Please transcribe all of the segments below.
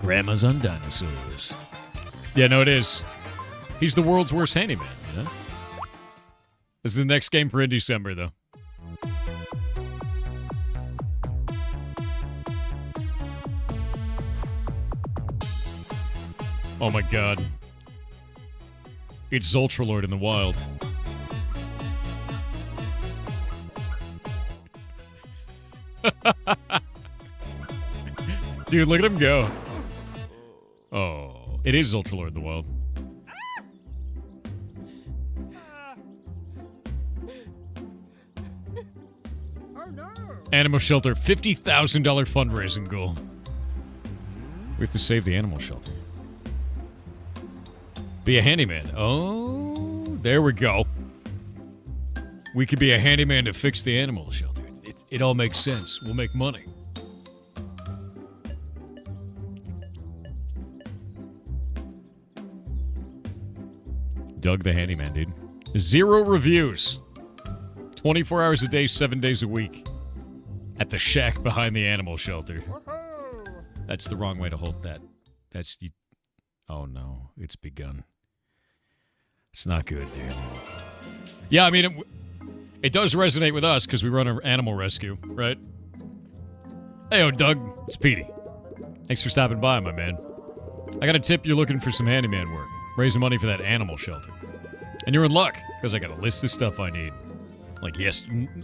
Grandma's on dinosaurs. Yeah, no, it is. He's the world's worst handyman, you know? This is the next game for Indiecember, though. Oh my god. It's Zultralord in the wild. Dude, look at him go. Oh, it is Zultralord in the wild. Animal shelter, $50,000 fundraising goal. We have to save the animal shelter. Be a handyman. Oh, there we go. We could be a handyman to fix the animal shelter. It all makes sense. We'll make money. Doug the handyman, dude. 0 reviews. 24 hours a day, 7 days a week. At the shack behind the animal shelter. That's the wrong way to hold that. That's... Oh no, it's begun. It's not good, dude. Yeah, I mean, it does resonate with us because we run an animal rescue, right? Hey, Doug, it's Petey. Thanks for stopping by, my man. I got a tip you're looking for some handyman work. Raising money for that animal shelter. And you're in luck, because I got a list of stuff I need.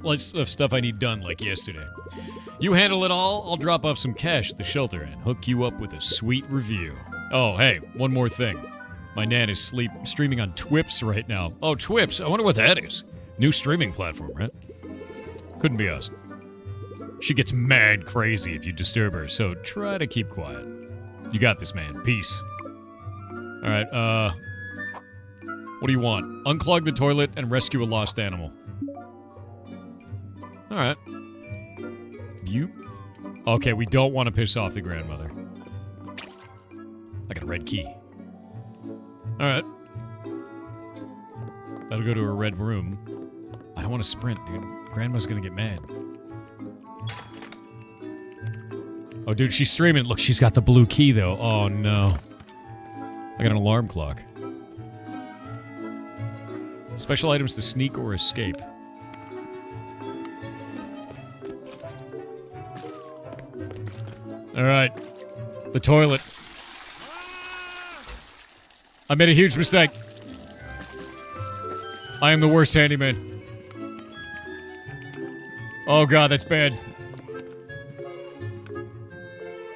List of stuff I need done like yesterday. You handle it all, I'll drop off some cash at the shelter and hook you up with a sweet review. Oh, hey, one more thing. My nan is streaming on Twips right now. Oh, Twips, I wonder what that is. New streaming platform, right? Couldn't be us. She gets mad crazy if you disturb her, so try to keep quiet. You got this, man. Peace. Alright, what do you want? Unclog the toilet and rescue a lost animal. Alright. Okay, we don't want to piss off the grandmother. I got a red key. Alright. That'll go to a red room. I don't want to sprint, dude. Grandma's gonna get mad. Oh, dude, she's streaming. Look, she's got the blue key, though. Oh, no. I got an alarm clock. Special items to sneak or escape. Alright. The toilet. I made a huge mistake. I am the worst handyman. Oh god, that's bad.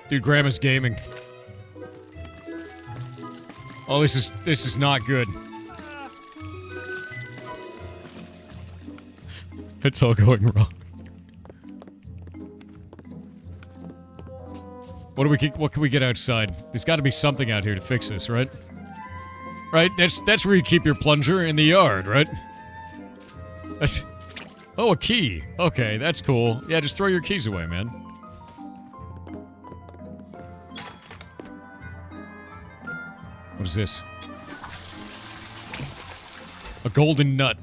Dude, Grandma's gaming. Oh, this is not good. It's all going wrong. What can we get outside? There's got to be something out here to fix this, right? Right? That's where you keep your plunger, in the yard, right? That's... Oh, a key. Okay, that's cool. Yeah, just throw your keys away, man. What is this? A golden nut.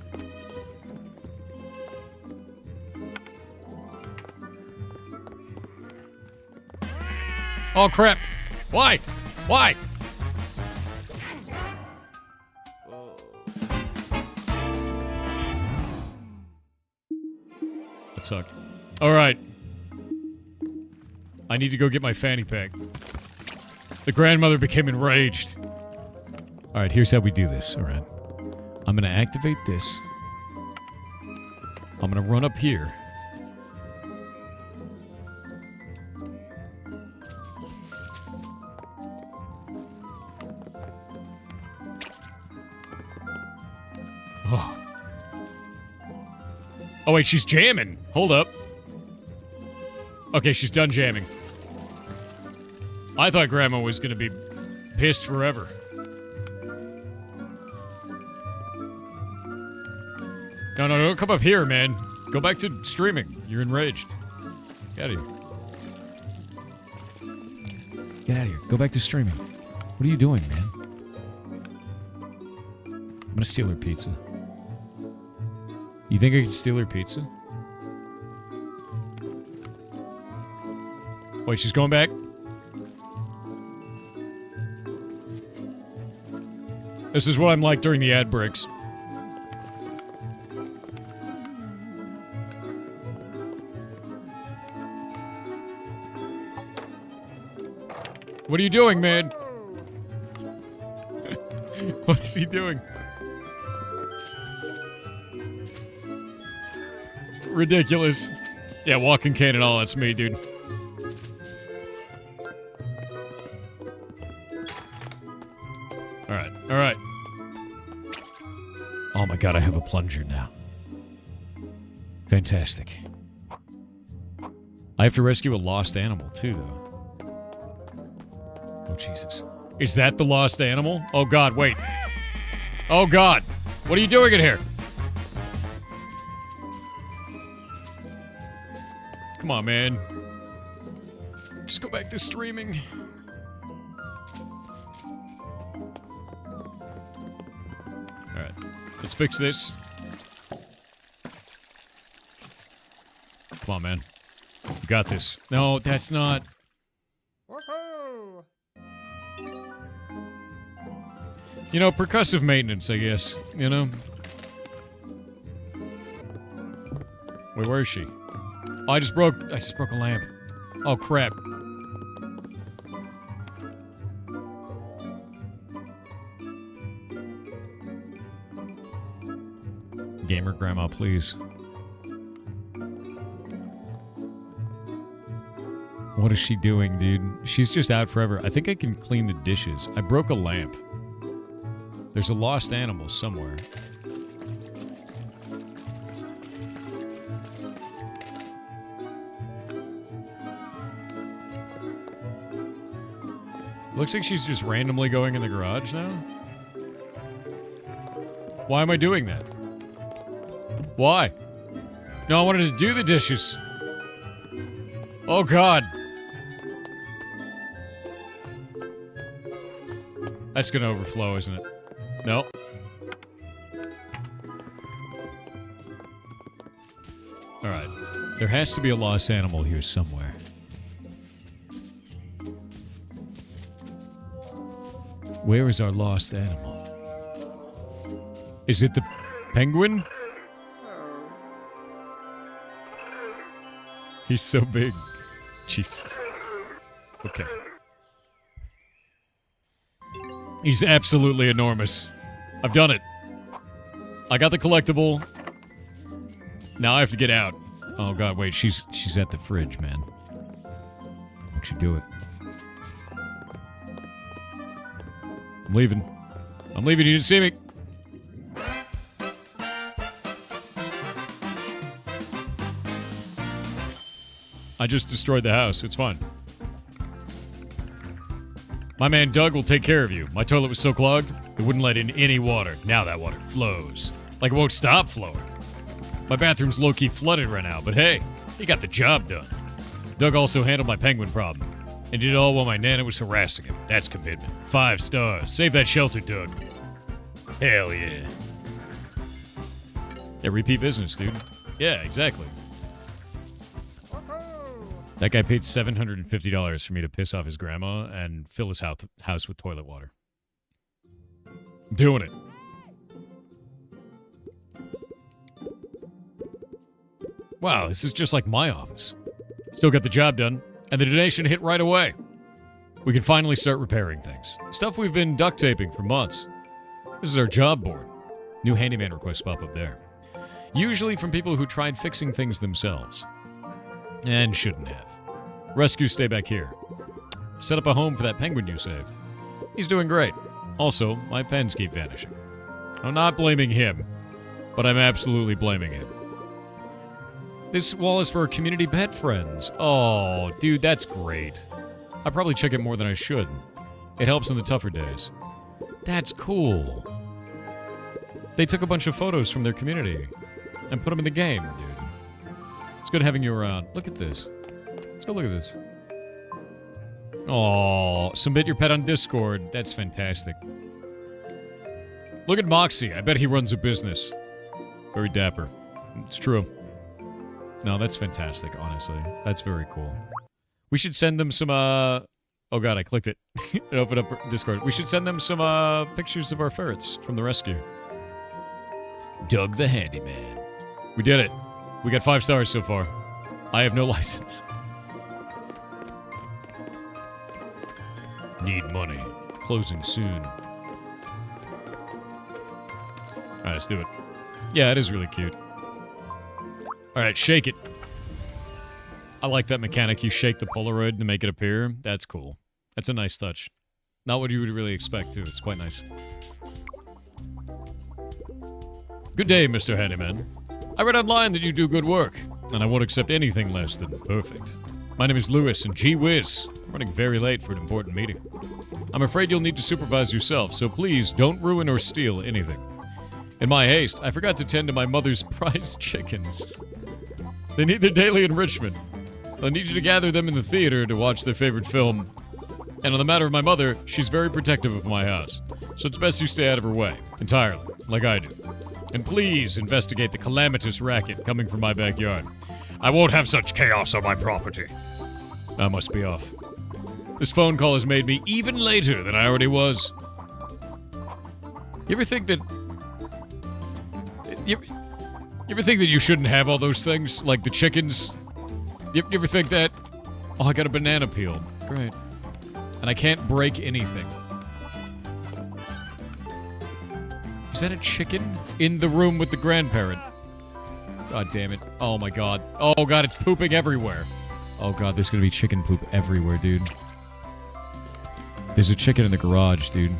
Oh, crap. Why? Why? That sucked. Alright. I need to go get my fanny pack. The grandmother became enraged. Alright, here's how we do this, alright. I'm gonna activate this. I'm gonna run up here. Oh. Oh wait, she's jamming. Hold up. Okay, she's done jamming. I thought Grandma was gonna be pissed forever. No, don't come up here, man. Go back to streaming. You're enraged. Get out of here. Get out of here. Go back to streaming. What are you doing, man? I'm gonna steal her pizza. You think I could steal her pizza? Wait, she's going back? This is what I'm like during the ad breaks. What are you doing, man? What is he doing? Ridiculous. Yeah, walking cane and all, that's me, dude. Alright, alright. Oh my god, I have a plunger now. Fantastic. I have to rescue a lost animal, too, though. Oh, Jesus. Is that the lost animal? Oh, God, wait. Oh, God. What are you doing in here? Come on, man. Just go back to streaming. Alright. Let's fix this. Come on, man. You got this. No, that's not... You know, percussive maintenance, I guess. You know? Wait, where is she? Oh, I just broke a lamp. Oh, crap. Gamer grandma, please. What is she doing, dude? She's just out forever. I think I can clean the dishes. I broke a lamp. There's a lost animal somewhere. Looks like she's just randomly going in the garage now. Why am I doing that? Why? No, I wanted to do the dishes. Oh, God. That's gonna overflow, isn't it? No. Alright. There has to be a lost animal here somewhere. Where is our lost animal? Is it the penguin? He's so big. Jesus. Okay. He's absolutely enormous. I've done it. I got the collectible. Now I have to get out. Oh god, wait, she's at the fridge, man. Don't you do it. I'm leaving. I'm leaving, you didn't see me. I just destroyed the house, it's fine. My man Doug will take care of you. My toilet was so clogged, it wouldn't let in any water. Now that water flows. Like it won't stop flowing. My bathroom's low-key flooded right now, but hey, he got the job done. Doug also handled my penguin problem. And did it all while my nana was harassing him. That's commitment. 5 stars. Save that shelter, Doug. Hell yeah. Yeah, repeat business, dude. Yeah, exactly. That guy paid $750 for me to piss off his grandma and fill his house with toilet water. I'm doing it. Wow, this is just like my office. Still got the job done, and the donation hit right away. We can finally start repairing things. Stuff we've been duct taping for months. This is our job board. New handyman requests pop up there. Usually from people who tried fixing things themselves. And shouldn't have. Rescues stay back here. Set up a home for that penguin you saved. He's doing great. Also, my pens keep vanishing. I'm not blaming him, but I'm absolutely blaming him. This wall is for community pet friends. Oh, dude, that's great. I probably check it more than I should. It helps in the tougher days. That's cool. They took a bunch of photos from their community and put them in the game, dude. It's good having you around. Look at this. Let's go look at this. Oh, submit your pet on Discord. That's fantastic. Look at Moxie. I bet he runs a business. Very dapper. It's true. No, that's fantastic, honestly. That's very cool. We should send them some Oh god, I clicked it. It opened up Discord. We should send them some pictures of our ferrets from the rescue. Doug the Handyman. We did it. We got 5 stars so far. I have no license. Need money. Closing soon. Alright, let's do it. Yeah, it is really cute. Alright, shake it. I like that mechanic. You shake the Polaroid to make it appear. That's cool. That's a nice touch. Not what you would really expect, too. It's quite nice. Good day, Mr. Handyman. I read online that you do good work, and I won't accept anything less than perfect. My name is Lewis, and gee whiz, I'm running very late for an important meeting. I'm afraid you'll need to supervise yourself, so please don't ruin or steal anything. In my haste, I forgot to tend to my mother's prized chickens. They need their daily enrichment. I need you to gather them in the theater to watch their favorite film. And on the matter of my mother, she's very protective of my house, so it's best you stay out of her way, entirely, like I do. And please investigate the calamitous racket coming from my backyard. I won't have such chaos on my property. I must be off. This phone call has made me even later than I already was. You ever think that... You ever think that you shouldn't have all those things? Like the chickens? You ever think that? Oh, I got a banana peel. Great. And I can't break anything. Is that a chicken? In the room with the grandparent. God damn it. Oh my god. Oh god, it's pooping everywhere. Oh god, there's gonna be chicken poop everywhere, dude. There's a chicken in the garage, dude.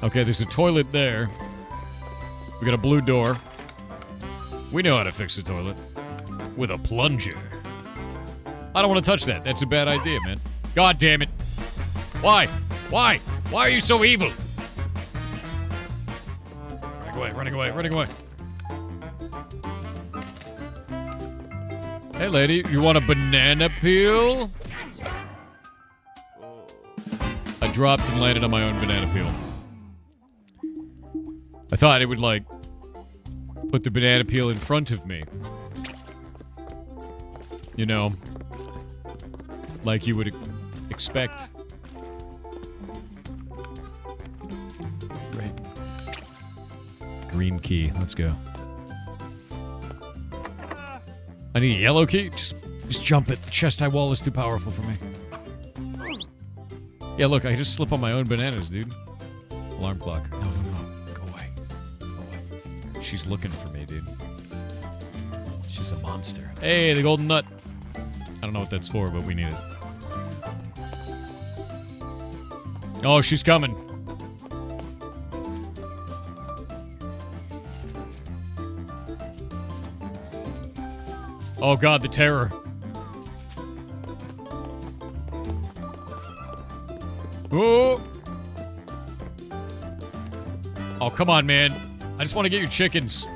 Okay, there's a toilet there. We got a blue door. We know how to fix a toilet. With a plunger. I don't want to touch that. That's a bad idea, man. God damn it. Why? Why? Why are you so evil? Running away, running away, running away. Hey, lady, you want a banana peel? I dropped and landed on my own banana peel. I thought it would, like, put the banana peel in front of me. You know, like you would expect. Great. Green key. Let's go. I need a yellow key? Just jump it. The chest high wall is too powerful for me. Yeah, look, I just slip on my own bananas, dude. Alarm clock. No, no, no. Go away. Go away. She's looking for me, dude. She's a monster. Hey, the golden nut. I don't know what that's for, but we need it. Oh, she's coming. Oh god, the terror. Oh! Oh, come on, man. I just want to get your chickens.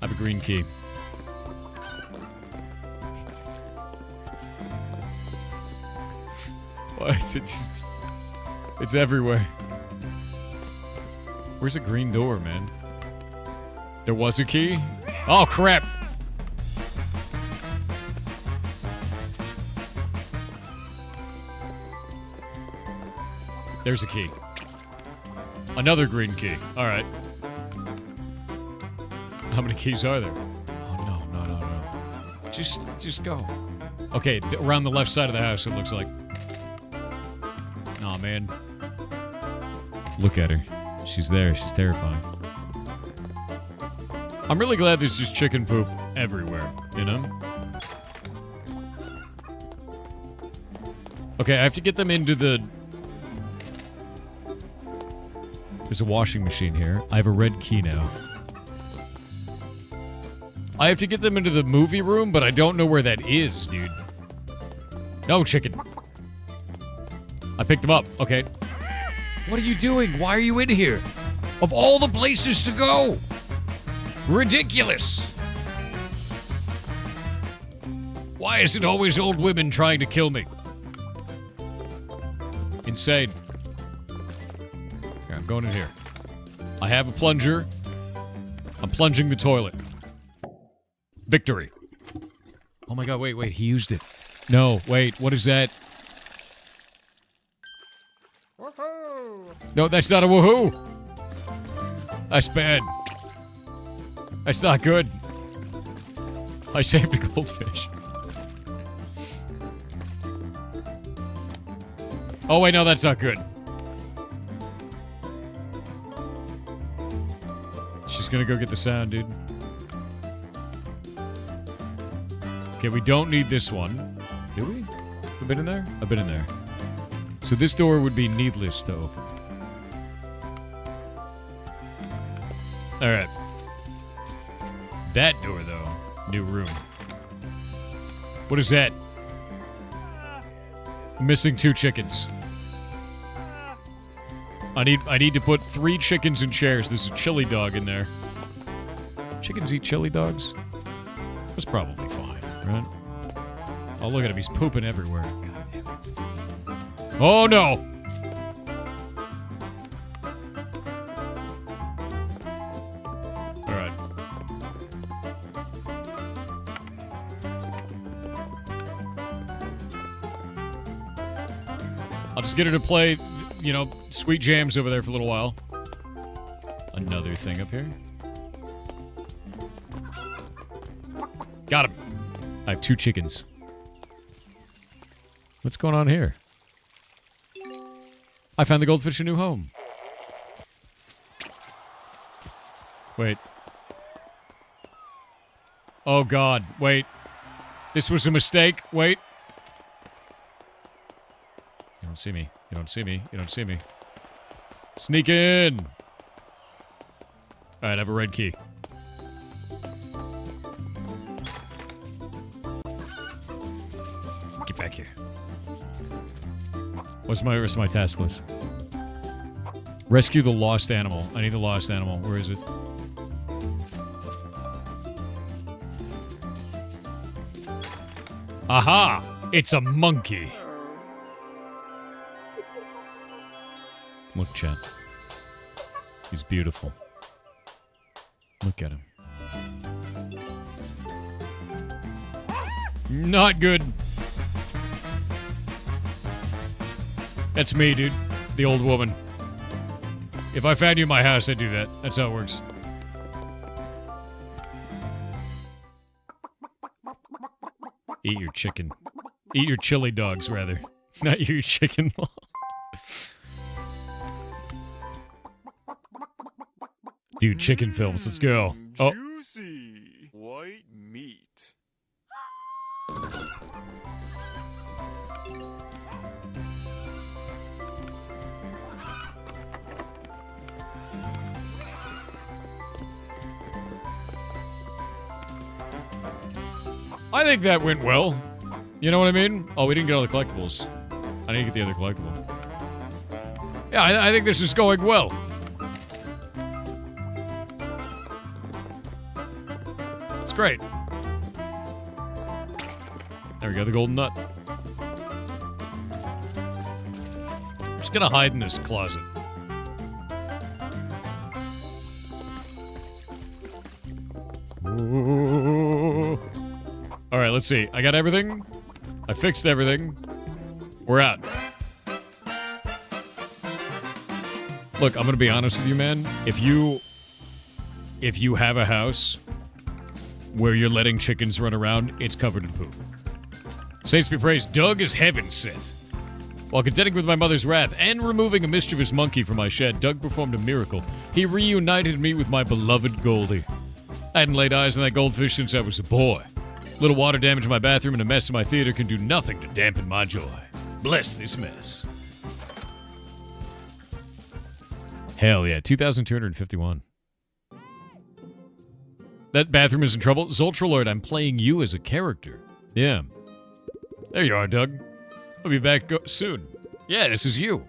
I have a green key. Why is it just... It's everywhere. Where's a green door, man? There was a key? Oh, crap! There's a key. Another green key. Alright. How many keys are there? Oh, no, no, no, no. Just go. Okay, around the left side of the house, it looks like. Aw, man. Look at her. She's there. She's terrifying. I'm really glad there's just chicken poop everywhere, you know? Okay, I have to get them into the... There's a washing machine here. I have a red key now. I have to get them into the movie room, but I don't know where that is, dude. No, chicken. I picked them up. Okay. What are you doing? Why are you in here? Of all the places to go! Ridiculous! Why is it always old women trying to kill me? Insane. Okay, I'm going in here. I have a plunger. I'm plunging the toilet. Victory. Oh my god, wait, he used it. No, wait, what is that? No, that's not a woohoo! That's bad. That's not good. I saved a goldfish. Oh wait, no, that's not good. She's gonna go get the sound, dude. Okay, we don't need this one. Do we? A bit in there? A bit in there. So this door would be needless to open. Alright. That door, though. New room. What is that? Missing 2 chickens. I need to put 3 chickens in chairs. There's a chili dog in there. Chickens eat chili dogs? That's probably fine, right? Oh, look at him. He's pooping everywhere. God damn it. Oh, no! Alright. I'll just get her to play, you know, sweet jams over there for a little while. Another thing up here. Got him. I have 2 chickens. What's going on here? I found the goldfish a new home. Wait. Oh god, wait. This was a mistake. Wait. You don't see me. You don't see me. You don't see me. Sneak in! Alright, I have a red key. Get back here. What's my task list? Rescue the lost animal. I need the lost animal. Where is it? Aha! It's a monkey. Look, chat. He's beautiful. Look at him. Not good. That's me, dude. The old woman. If I found you in my house, I'd do that. That's how it works. Eat your chicken. Eat your chili dogs, rather. Not your chicken. Dude, chicken films. Let's go. Oh. Juicy white meat. I think that went well. You know what I mean? Oh, we didn't get all the collectibles. I need to get the other collectible. Yeah, I think this is going well. It's great. There we go, the golden nut. I'm just gonna hide in this closet. Alright, let's see. I got everything. I fixed everything. We're out. Look, I'm gonna be honest with you, man. If you have a house where you're letting chickens run around, it's covered in poop. Saints be praised, Doug is heaven sent. While contending with my mother's wrath and removing a mischievous monkey from my shed, Doug performed a miracle. He reunited me with my beloved Goldie. I hadn't laid eyes on that goldfish since I was a boy. Little water damage in my bathroom and a mess in my theater can do nothing to dampen my joy. Bless this mess. Hell yeah, 2,251. That bathroom is in trouble. Zoltralord, I'm playing you as a character. Yeah. There you are, Doug. I'll be back soon. Yeah, this is you.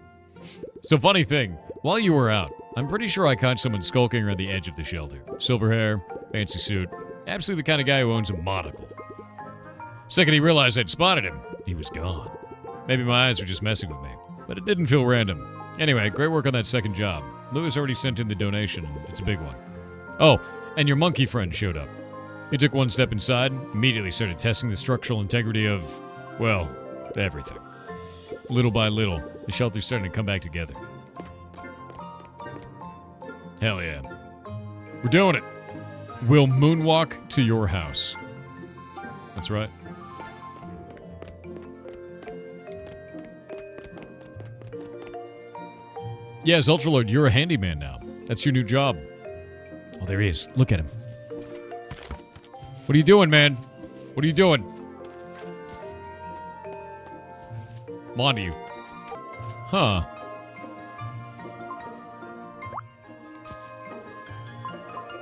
So funny thing, while you were out, I'm pretty sure I caught someone skulking around the edge of the shelter. Silver hair, fancy suit, absolutely the kind of guy who owns a monocle. Second he realized I'd spotted him, he was gone. Maybe my eyes were just messing with me, but it didn't feel random. Anyway, great work on that second job. Lewis already sent in the donation. It's a big one. Oh, and your monkey friend showed up. He took one step inside, immediately started testing the structural integrity of, well, everything. Little by little, the shelter's starting to come back together. Hell yeah. We're doing it. We'll moonwalk to your house. That's right. Yes, Ultralord, you're a handyman now. That's your new job. Oh, there he is. Look at him. What are you doing, man? What are you doing? I'm on to you. Huh.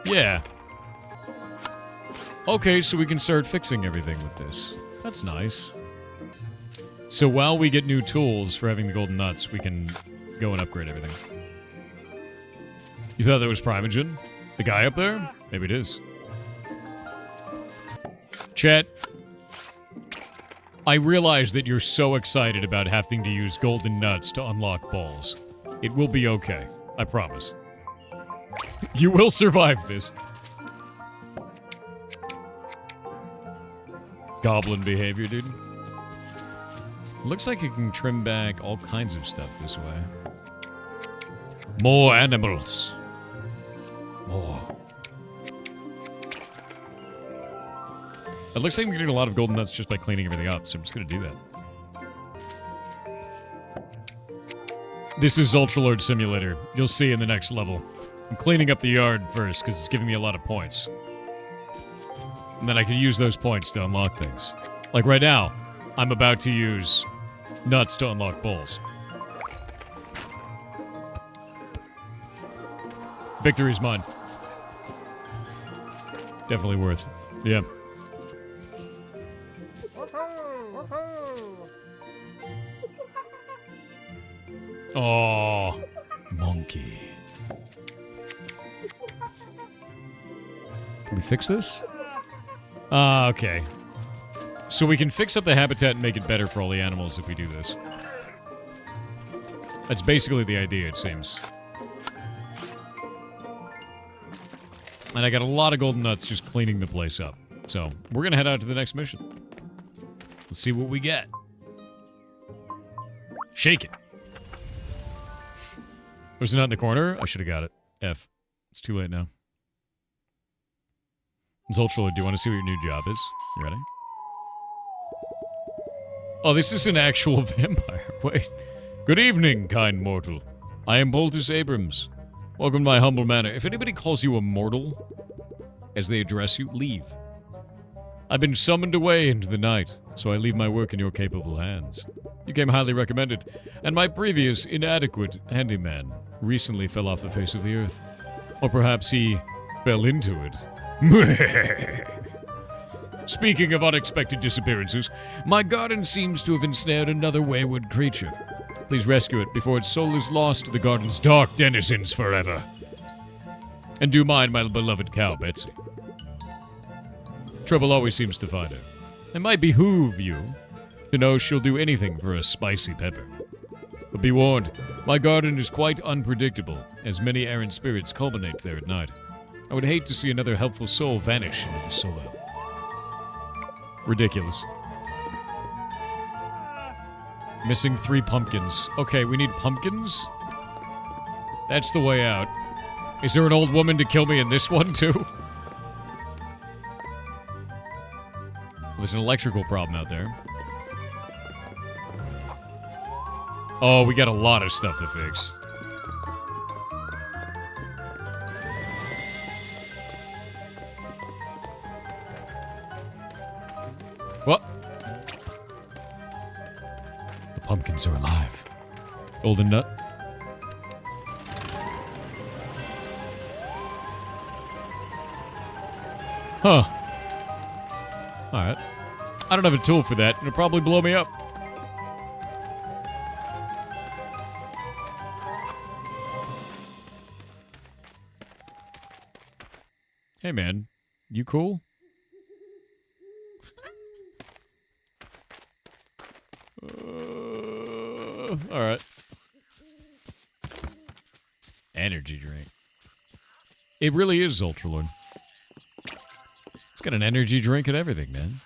Yeah. Okay, so we can start fixing everything with this. That's nice. So while we get new tools for having the golden nuts, we can go and upgrade everything. You thought that was Primogen? The guy up there? Maybe it is. Chat. I realize that you're so excited about having to use golden nuts to unlock balls. It will be okay. I promise. You will survive this. Goblin behavior, dude. Looks like you can trim back all kinds of stuff this way. More animals. More. It looks like I'm getting a lot of golden nuts just by cleaning everything up, so I'm just gonna do that. This is Ultralord Simulator. You'll see in the next level. I'm cleaning up the yard first, because it's giving me a lot of points. And then I can use those points to unlock things. Like right now, I'm about to use nuts to unlock balls. Victory's mine. Definitely worth it. Yeah. Oh, monkey. Can we fix this? Ah, okay. So we can fix up the habitat and make it better for all the animals if we do this. That's basically the idea, it seems. And I got a lot of golden nuts just cleaning the place up. So, we're gonna head out to the next mission. Let's see what we get. Shake it. Was it not in the corner? I should have got it. F. It's too late now. Zoltrala, do you want to see what your new job is? You ready? Oh, this is an actual vampire. Wait. Good evening, kind mortal. I am Boltus Abrams. Welcome to my humble manor. If anybody calls you a mortal as they address you, leave. I've been summoned away into the night, so I leave my work in your capable hands. You came highly recommended, and my previous inadequate handyman recently fell off the face of the earth. Or perhaps he fell into it. Speaking of unexpected disappearances, my garden seems to have ensnared another wayward creature. Please rescue it before its soul is lost to the garden's dark denizens forever. And do mind my beloved cow, Betsy. Trouble always seems to find her. It might behoove you to know she'll do anything for a spicy pepper. But be warned, my garden is quite unpredictable, as many errant spirits culminate there at night. I would hate to see another helpful soul vanish into the soil. Ridiculous. Missing 3 pumpkins. Okay, we need pumpkins? That's the way out. Is there an old woman to kill me in this one, too? There's an electrical problem out there. Oh, we got a lot of stuff to fix. What? The pumpkins are alive. Golden nut. Huh. Alright. I don't have a tool for that, and it'll probably blow me up. Hey man, you cool? Alright. Energy drink. It really is Ultralord. It's got an energy drink and everything, man.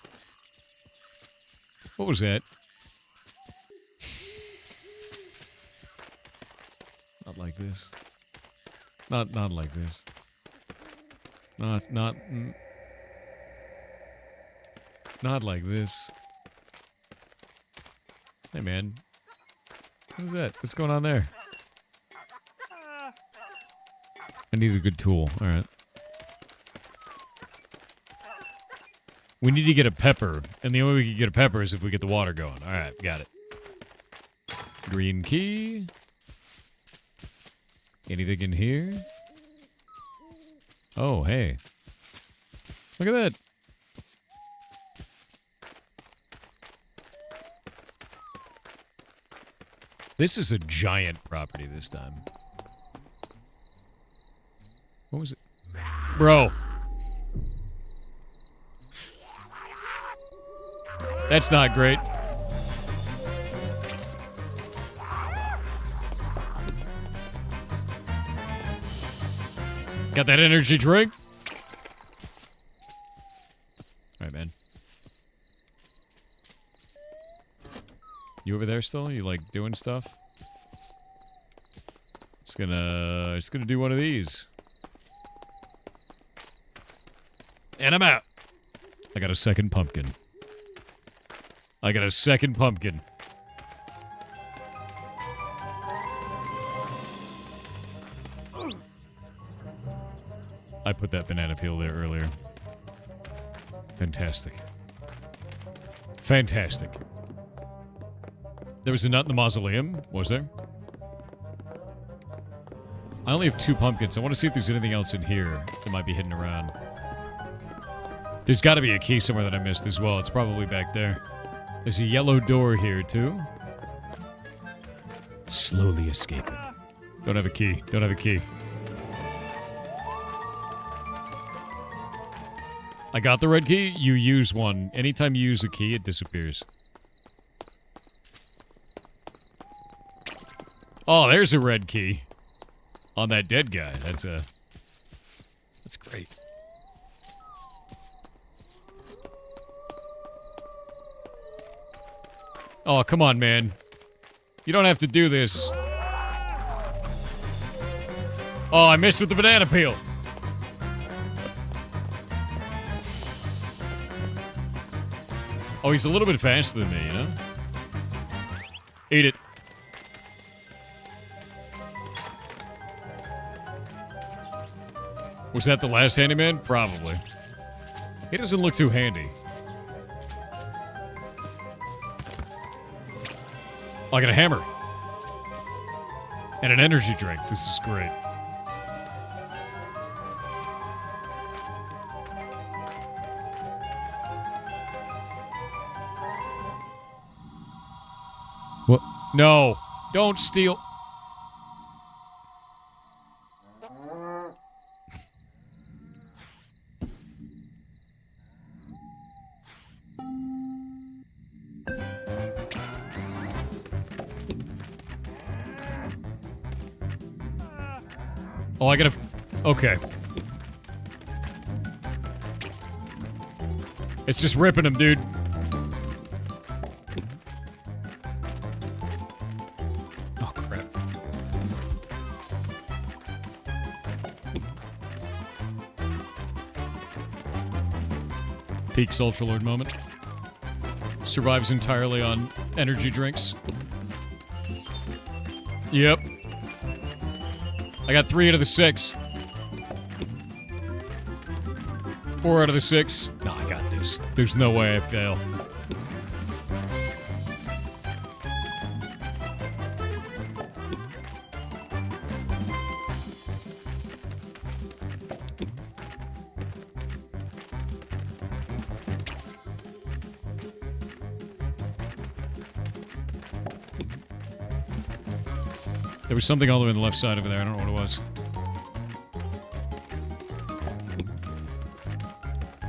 What was that? Not like this. Not like this. No, it's not. Not like this. Hey, man. What is that? What's going on there? I need a good tool. All right. We need to get a pepper, and the only way we can get a pepper is if we get the water going. All right, got it. Green key. Anything in here? Oh, hey. Look at that. This is a giant property this time. What was it? Bro. That's not great. Got that energy drink? Alright, man. You over there still? You like doing stuff? Just gonna do one of these. And I'm out. I got a second pumpkin. I got a second pumpkin. I put that banana peel there earlier. Fantastic. Fantastic. There was a nut in the mausoleum, was there? I only have 2 pumpkins. I want to see if there's anything else in here that might be hidden around. There's got to be a key somewhere that I missed as well. It's probably back there. There's a yellow door here, too. Slowly escaping. Don't have a key. Don't have a key. I got the red key. You use one. Anytime you use a key, it disappears. Oh, there's a red key. On that dead guy. That's great. Oh, come on, man. You don't have to do this. Oh, I missed with the banana peel. Oh, he's a little bit faster than me, you know? Eat it. Was that the last handyman? Probably. He doesn't look too handy. Oh, I got a hammer. And an energy drink. This is great. What? No. Don't steal. Oh, I gotta... Okay. It's just ripping him, dude. Oh, crap. Peak Ultra Lord moment. Survives entirely on energy drinks. Yep. I got 3 out of the 6. 4 out of the 6. No, I got this. There's no way I fail. There was something all the way on the left side over there. I don't know what it was.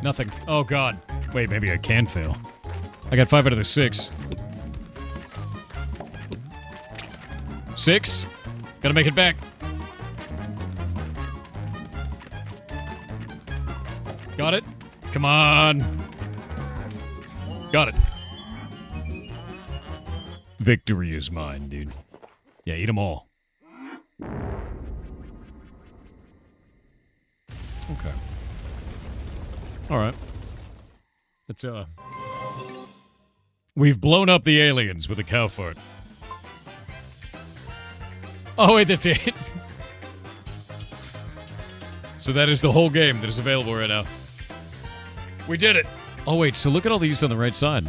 Nothing. Oh, God. Wait, maybe I can fail. I got 5 out of the 6. 6? Gotta make it back. Got it? Come on. Got it. Victory is mine, dude. Yeah, eat them all. Okay. Alright. It's, we've blown up the aliens with a cow fart. Oh, wait, that's it. So that is the whole game that is available right now. We did it. Oh, wait, so look at all these on the right side.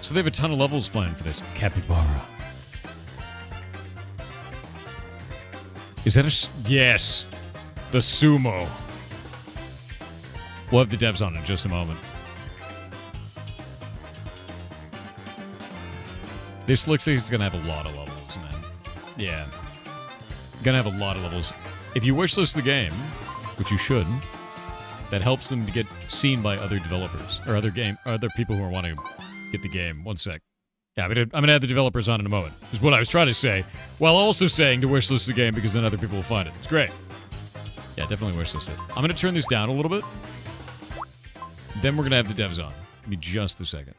So they have a ton of levels planned for this. Capybara. Is that a... Yes. The sumo. We'll have the devs on in just a moment. This looks like it's going to have a lot of levels, man. Yeah. Gonna have a lot of levels. If you wishlist the game, which you should, that helps them to get seen by other developers or other people who are wanting to get the game. One sec. Yeah, I'm gonna add the developers on in a moment. Is what I was trying to say, while also saying to wishlist the game because then other people will find it. It's great. Yeah, definitely wishlist it. I'm gonna turn this down a little bit. Then we're gonna have the devs on. Give me just a second.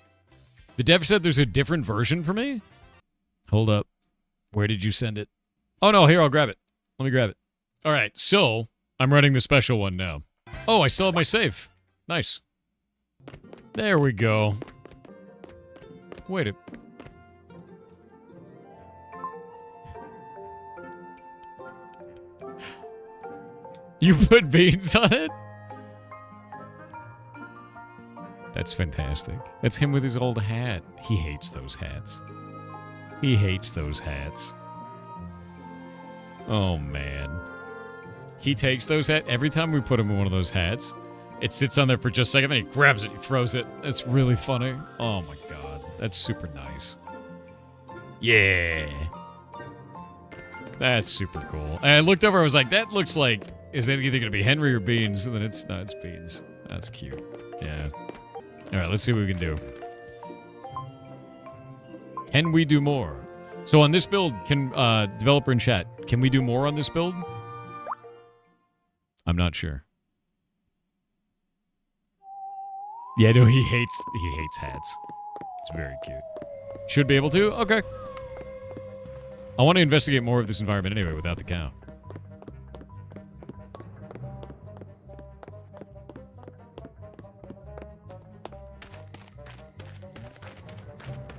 The dev said there's a different version for me. Hold up. Where did you send it? Oh no, here, I'll grab it. Let me grab it. All right, so I'm running the special one now. Oh, I still have my save. Nice. There we go. Wait a... You put beans on it? That's fantastic. That's him with his old hat. He hates those hats. He hates those hats. Oh, man. He takes those hats. Every time we put him in one of those hats, it sits on there for just a second, then he grabs it, he throws it. That's really funny. Oh, my God. That's super nice. Yeah. That's super cool. And I looked over, I was like, that looks like, is it either going to be Henry or Beans? And then it's Beans. That's cute. Yeah. All right, let's see what we can do. Can we do more? So on this build, can developer in chat, can we do more on this build? I'm not sure. Yeah, no, he hates hats. It's very cute. Should be able to? Okay. I want to investigate more of this environment anyway without the cow.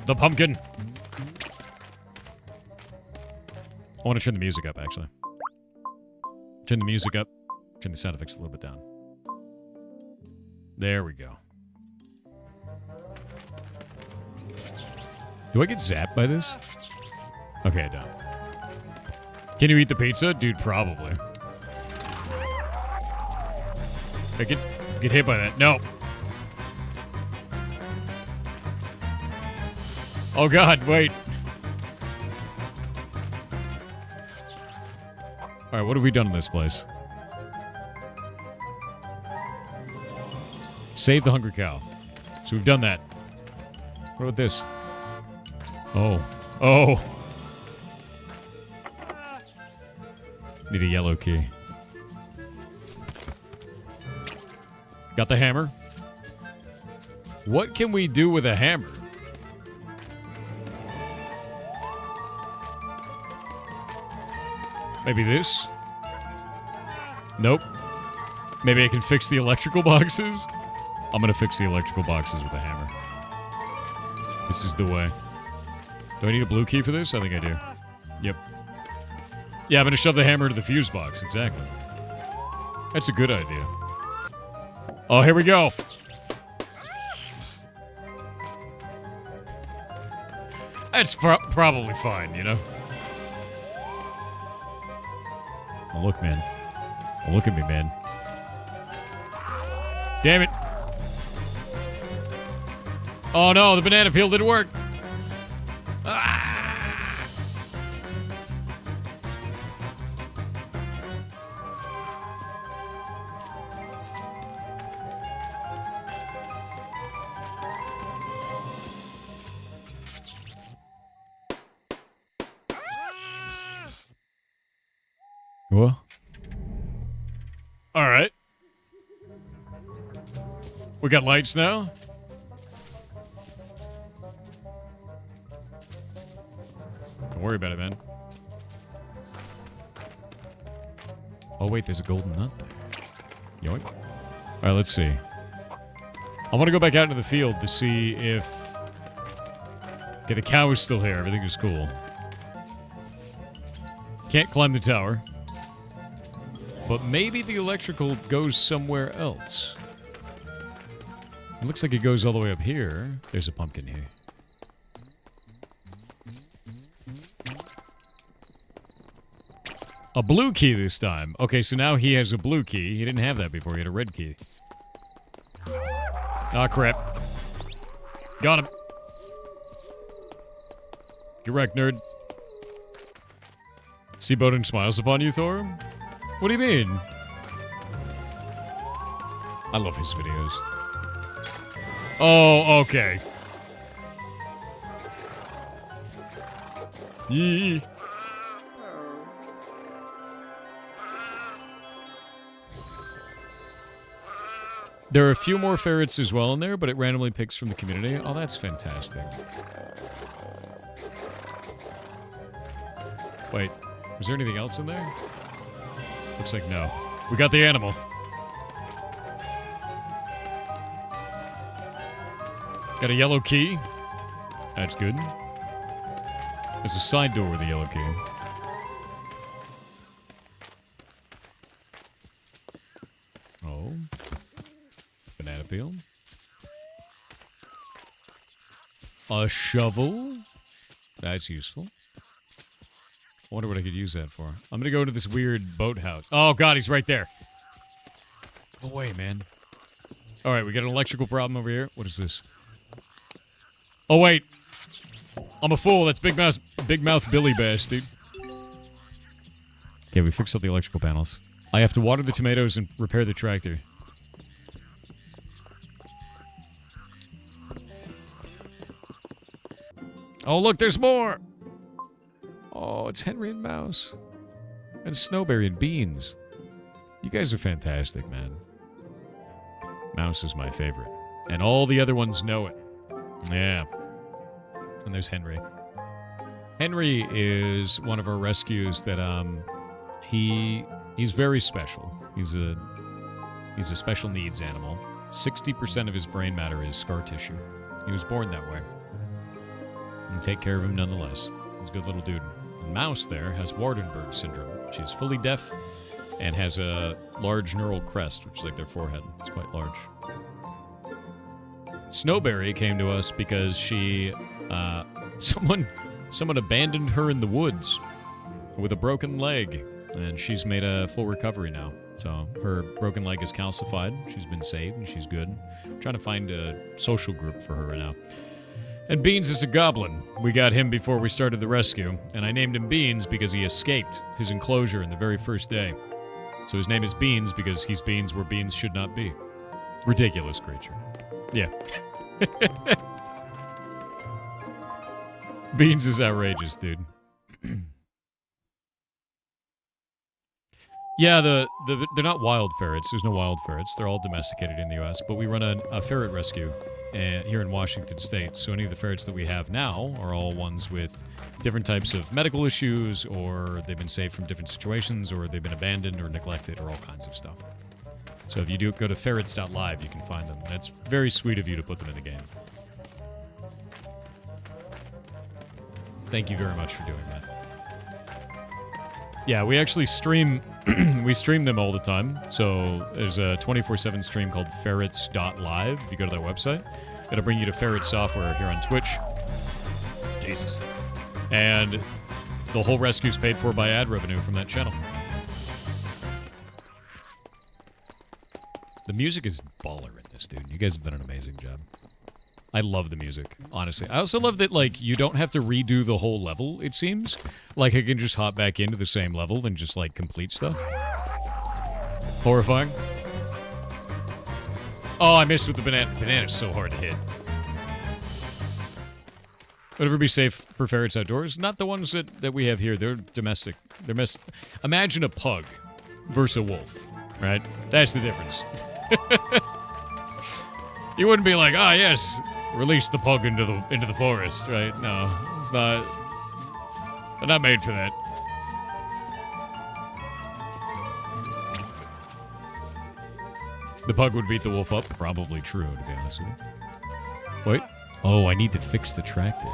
The pumpkin. I want to turn the music up, actually. Turn the music up. Turn the sound effects a little bit down. There we go. Do I get zapped by this? Okay, I don't. Can you eat the pizza? Dude, probably. I get hit by that. No. Oh God, wait. Alright, what have we done in this place? Save the hungry cow. So we've done that. What about this? Oh. Oh. Need a yellow key. Got the hammer. What can we do with a hammer? Maybe this? Nope. Maybe I can fix the electrical boxes? I'm gonna fix the electrical boxes with a hammer. This is the way. Do I need a blue key for this? I think I do. Yep. Yeah, I'm gonna shove the hammer into the fuse box. Exactly. That's a good idea. Oh, here we go. That's probably fine, you know? Oh, look, man. Oh, look at me, man. Damn it. Oh, no, the banana peel didn't work. Ah! What? All right. We got lights now? Don't worry about it, man. Oh, wait, there's a golden nut there. Yoink. Alright, let's see. I want to go back out into the field to see if... Okay, the cow is still here. Everything is cool. Can't climb the tower. But maybe the electrical goes somewhere else. It looks like it goes all the way up here. There's a pumpkin here. A blue key this time. Okay, so now he has a blue key. He didn't have that before. He had a red key. Ah, crap. Got him. Get wrecked, nerd. See Bowden smiles upon you, Thor? What do you mean? I love his videos. Oh, okay. Yee. There are a few more ferrets as well in there, but it randomly picks from the community. Oh, that's fantastic. Wait, was there anything else in there? Looks like no. We got the animal. Got a yellow key. That's good. There's a side door with a yellow key. Oh. Banana peel. A shovel. That's useful. I wonder what I could use that for. I'm gonna go into this weird boathouse. Oh god, he's right there. Go away, man. Alright, we got an electrical problem over here. What is this? Oh wait. I'm a fool. That's Big Mouth Billy Bass, dude. Okay, we fixed up the electrical panels. I have to water the tomatoes and repair the tractor. Oh, look, there's more! Oh, it's Henry and Mouse. And Snowberry and Beans. You guys are fantastic, man. Mouse is my favorite. And all the other ones know it. Yeah. And there's Henry. Henry is one of our rescues that, he's very special. He's a special needs animal. 60% of his brain matter is scar tissue. He was born that way. And take care of him nonetheless. He's a good little dude. And Mouse there has Waardenburg syndrome. She's fully deaf and has a large neural crest, which is like their forehead. It's quite large. Snowberry came to us because she, someone abandoned her in the woods with a broken leg, and she's made a full recovery now. So her broken leg is calcified. She's been saved, and she's good. I'm trying to find a social group for her right now. And Beans is a goblin. We got him before we started the rescue, and I named him Beans because he escaped his enclosure in the very first day. So his name is Beans because he's beans where beans should not be. Ridiculous creature. Yeah. Beans is outrageous, dude. Yeah, they're not wild ferrets. There's no wild ferrets. They're all domesticated in the U.S., but we run a ferret rescue here in Washington State. So any of the ferrets that we have now are all ones with different types of medical issues, or they've been saved from different situations, or they've been abandoned or neglected, or all kinds of stuff. So if you do go to ferrets.live, you can find them. That's very sweet of you to put them in the game. Thank you very much for doing that. Yeah, we actually stream we stream them all the time. So there's a 24/7 stream called ferrets.live. If you go to that website, it'll bring you to Ferret Software here on Twitch. Jesus. And the whole rescue's paid for by ad revenue from that channel. The music is baller in this, dude. You guys have done an amazing job. I love the music, honestly. I also love that, like, you don't have to redo the whole level, it seems. Like, I can just hop back into the same level and just, like, complete stuff. Horrifying. Oh, I missed with the banana. Banana's so hard to hit. Whatever be safe for ferrets outdoors. Not the ones that we have here. They're domestic. Imagine a pug versus a wolf, right? That's the difference. You wouldn't be like, ah, yes, release the pug into the forest, right? No, it's not. They're not made for that. The pug would beat the wolf up. Probably true, to be honest with you. Wait. Oh, I need to fix the tractor.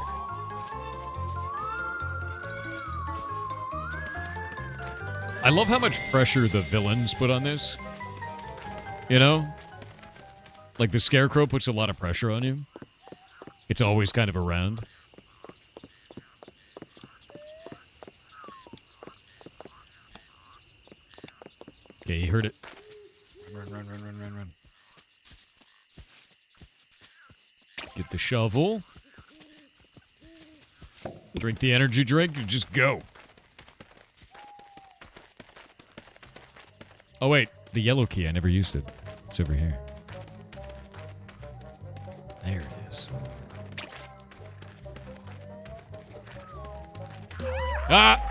I love how much pressure the villains put on this. You know? Like, the Scarecrow puts a lot of pressure on you. It's always kind of around. Okay, he heard it. Run. Get the shovel. Drink the energy drink and just go. Oh, wait. The yellow key. I never used it. It's over here. There it is. Ah!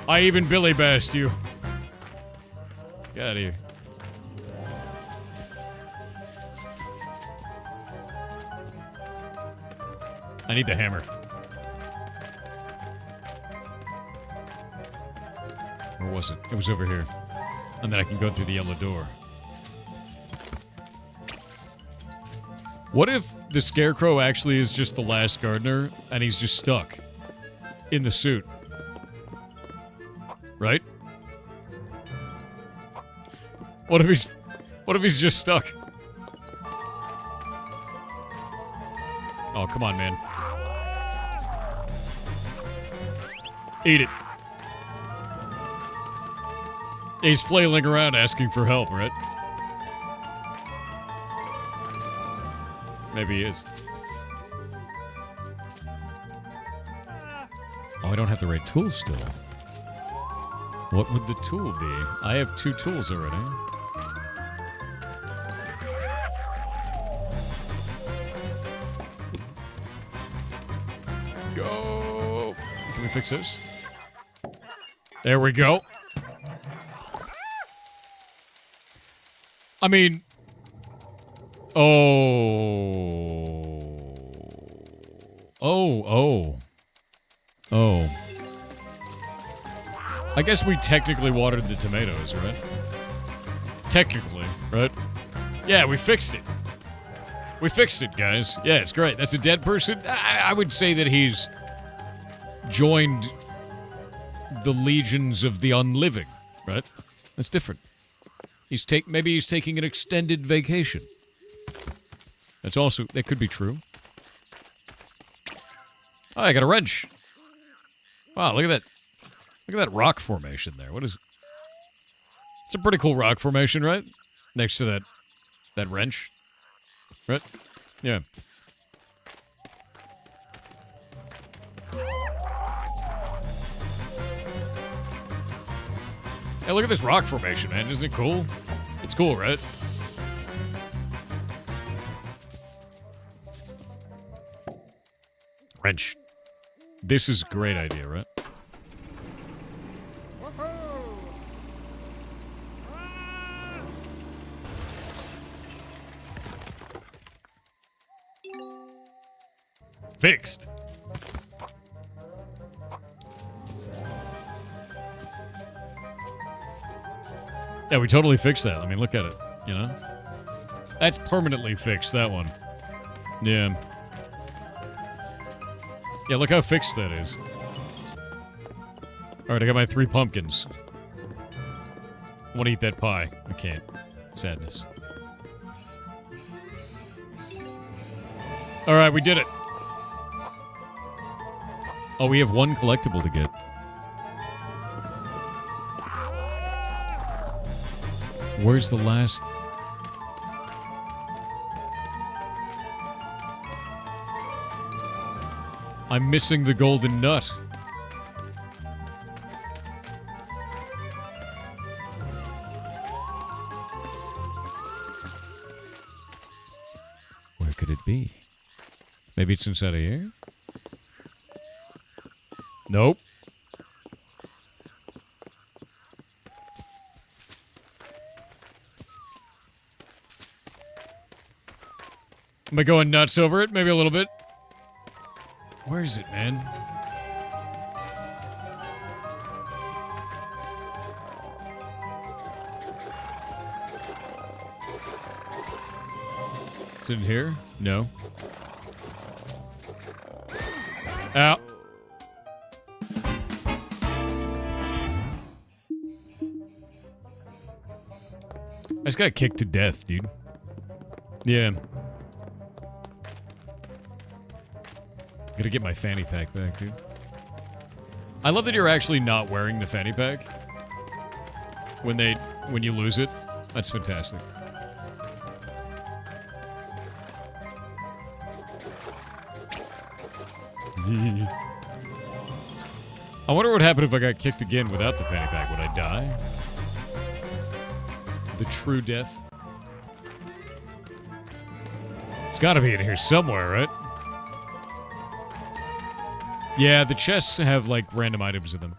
I even Billy Bassed you. Get out of here. I need the hammer. Where was it? It was over here. And then I can go through the yellow door. What if the Scarecrow actually is just the last gardener and he's just stuck in the suit? Right? What if he's just stuck? Oh, come on, man. Eat it. He's flailing around asking for help, right? Maybe he is. Oh, I don't have the right tools still. What would the tool be? I have 2 tools already. Go! Can we fix this? There we go. I mean... Oh. I guess we technically watered the tomatoes, right? Technically, right? Yeah, we fixed it. We fixed it, guys. Yeah, it's great. That's a dead person. I would say that he's joined the legions of the unliving, right? That's different. Maybe he's taking an extended vacation. That could be true. Oh, I got a wrench. Wow, look at that. Look at that rock formation there. What is... It's a pretty cool rock formation, right? Next to that wrench. Right? Yeah. Hey, look at this rock formation, man. Isn't it cool? It's cool, right? Wrench. This is a great idea, right? Fixed. Yeah, we totally fixed that. I mean, look at it, you know? That's permanently fixed, that one. Yeah. Yeah, look how fixed that is. Alright, I got my 3 pumpkins. I want to eat that pie. I can't. Sadness. Alright, we did it. Oh, we have 1 collectible to get. Where's the last... I'm missing the golden nut. Where could it be? Maybe it's inside of here? Nope. Am I going nuts over it? Maybe a little bit. Where is it, man? Is it in here? No. Ow. I just got kicked to death, dude. Yeah. Gotta get my fanny pack back, dude. I love that you're actually not wearing the fanny pack when you lose it. That's fantastic. I wonder what happened if I got kicked again without the fanny pack. Would I die? The true death. It's gotta be in here somewhere, right? Yeah, the chests have, like, random items in them.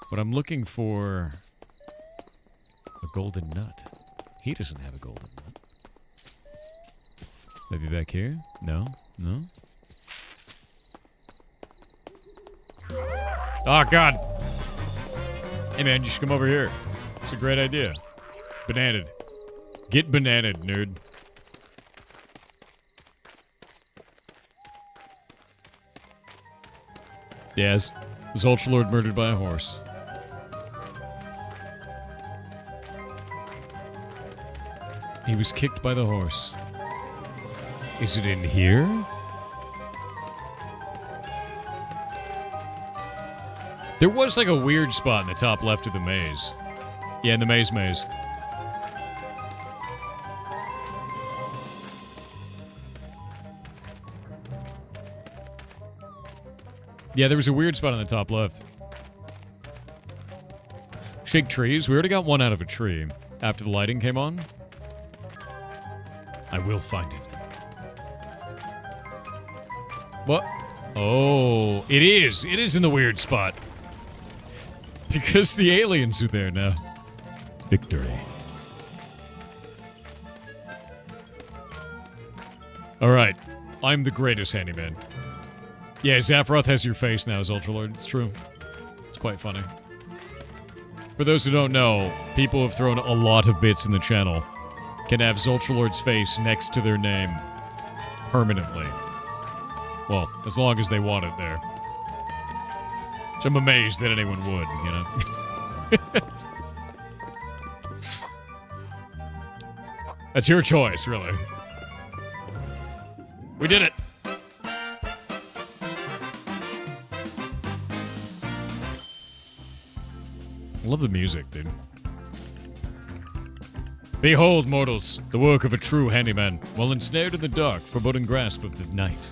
But I'm looking for a golden nut. He doesn't have a golden nut. Maybe back here? No? No? Oh, God! Hey, man, you should come over here. It's a great idea. Bananaed. Get bananaed, nerd. Yes. Was Ultralord murdered by a horse? He was kicked by the horse. Is it in here? There was like a weird spot in the top left of the maze. Yeah, in the maze. Yeah, there was a weird spot on the top left. Shake trees. We already got one out of a tree after the lighting came on. I will find it. What? Oh, it is. It is in the weird spot. Because the aliens are there now. Victory. Alright. I'm the greatest handyman. Yeah, Zaphiroth has your face now as Ultralord. It's true. It's quite funny. For those who don't know, people have thrown a lot of bits in the channel. Can have Zultralord's face next to their name. Permanently. Well, as long as they want it there. Which I'm amazed that anyone would, you know? That's your choice, really. We did it! Love the music, dude. Behold, mortals, the work of a true handyman. While ensnared in the dark, foreboding grasp of the night,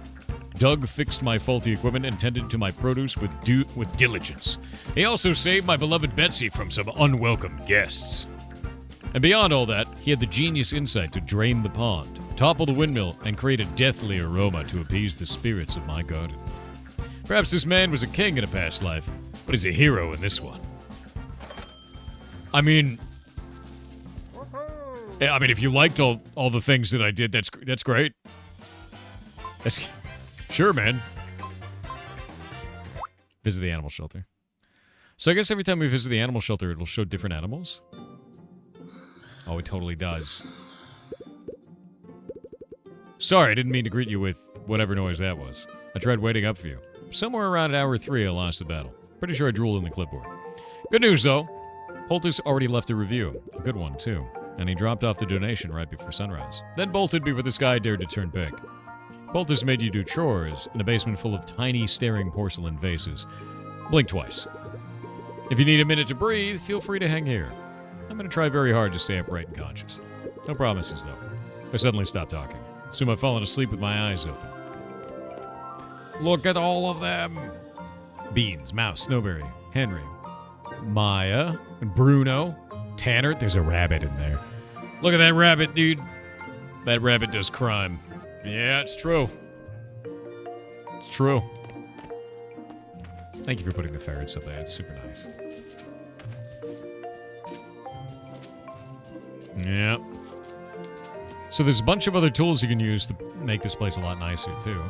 Doug fixed my faulty equipment and tended to my produce with diligence. He also saved my beloved Betsy from some unwelcome guests. And beyond all that, he had the genius insight to drain the pond, topple the windmill, and create a deathly aroma to appease the spirits of my garden. Perhaps this man was a king in a past life, but he's a hero in this one. I mean, if you liked all the things that I did, that's great. Sure, man. Visit the animal shelter. So I guess every time we visit the animal shelter, it will show different animals? Oh, it totally does. Sorry, I didn't mean to greet you with whatever noise that was. I tried waiting up for you. Somewhere around hour 3, I lost the battle. Pretty sure I drooled in the clipboard. Good news, though. Poultice already left a review. A good one, too. And he dropped off the donation right before sunrise. Then bolted before the sky dared to turn pink. Poultice made you do chores in a basement full of tiny, staring porcelain vases. Blink twice. If you need a minute to breathe, feel free to hang here. I'm going to try very hard to stay upright and conscious. No promises, though. If I suddenly stop talking. Assume I've fallen asleep with my eyes open. Look at all of them! Beans, Mouse, Snowberry, Henry, Maya, Bruno, Tanner. There's a rabbit in there. Look at that rabbit, dude. That rabbit does crime. Yeah, it's true. It's true. Thank you for putting the ferrets up there. It's super nice. Yeah. So there's a bunch of other tools you can use to make this place a lot nicer, too.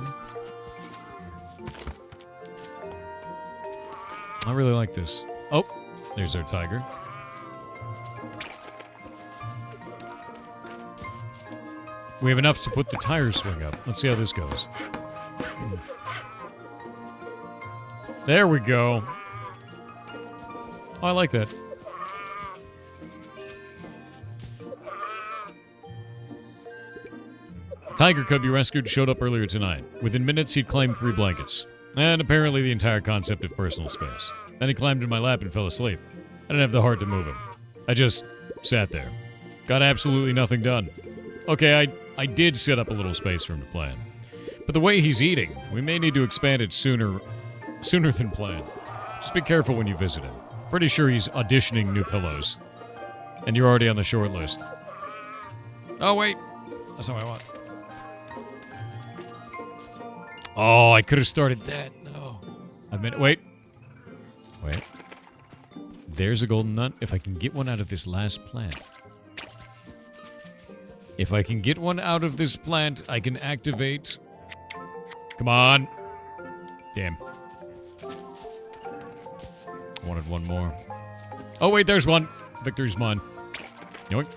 I really like this. Oh, there's our tiger. We have enough to put the tire swing up. Let's see how this goes. There we go. Oh, I like that. Tiger cub you rescued showed up earlier tonight. Within minutes, he'd claimed 3 blankets. And apparently the entire concept of personal space. Then he climbed in my lap and fell asleep. I didn't have the heart to move him. I just sat there. Got absolutely nothing done. Okay, I did set up a little space for him to play in. But the way he's eating, we may need to expand it sooner than planned. Just be careful when you visit him. Pretty sure he's auditioning new pillows. And you're already on the short list. Oh, wait. That's not what I want. Oh, I could have started that. No. Wait. There's a golden nut. If I can get one out of this last plant. If I can get one out of this plant, I can activate. Come on. Damn. Wanted one more. Oh, wait, there's one. Victory's mine. Yoink.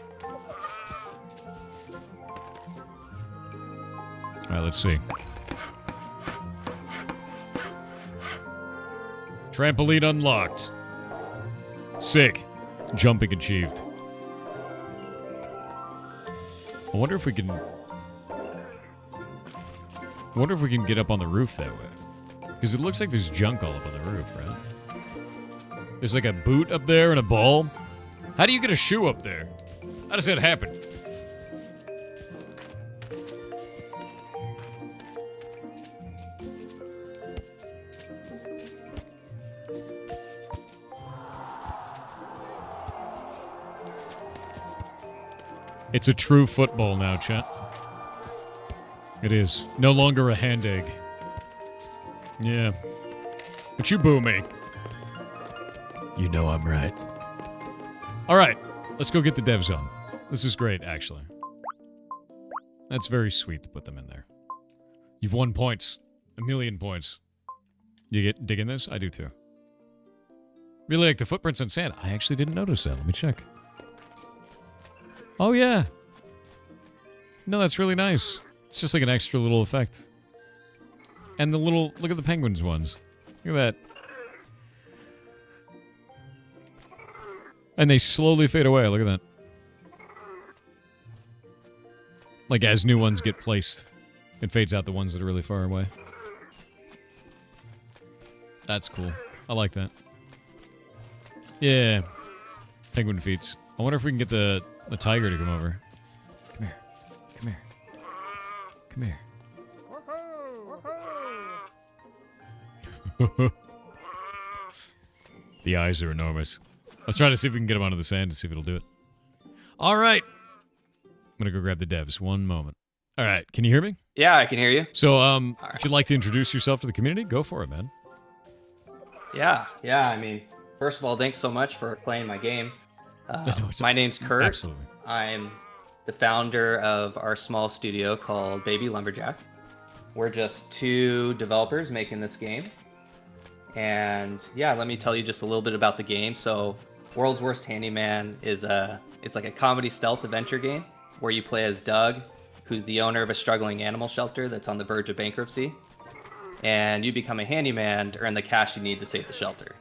Alright, let's see. Trampoline unlocked. Sick. Jumping achieved. I wonder if we can get up on the roof that way. Because it looks like there's junk all up on the roof, right? There's like a boot up there and a ball. How do you get a shoe up there? How does that happen? It's a true football now, chat. It is. No longer a hand egg. Yeah. But you boo me. You know I'm right. Alright, let's go get the devs on. This is great, actually. That's very sweet to put them in there. You've won points. 1,000,000 points. You digging this? I do too. Really like the footprints on sand. I actually didn't notice that. Let me check. Oh, yeah. No, that's really nice. It's just like an extra little effect. And the little... Look at the penguins ones. Look at that. And they slowly fade away. Look at that. Like, as new ones get placed, it fades out the ones that are really far away. That's cool. I like that. Yeah. Penguin feats. I wonder if we can get the tiger to come over. Come here. Come here. Come here. The eyes are enormous. Let's try to see if we can get him onto the sand to see if it'll do it. All right. I'm going to go grab the devs. One moment. All right. Can you hear me? Yeah, I can hear you. So, right. If you'd like to introduce yourself to the community, go for it, man. Yeah. I mean, first of all, thanks so much for playing my game. My name's Kurt. Absolutely. I'm the founder of our small studio called Baby Lumberjack. We're just 2 developers making this game. And yeah, let me tell you just a little bit about the game. So World's Worst Handyman is it's like a comedy stealth adventure game where you play as Doug, who's the owner of a struggling animal shelter that's on the verge of bankruptcy. And you become a handyman to earn the cash you need to save the shelter.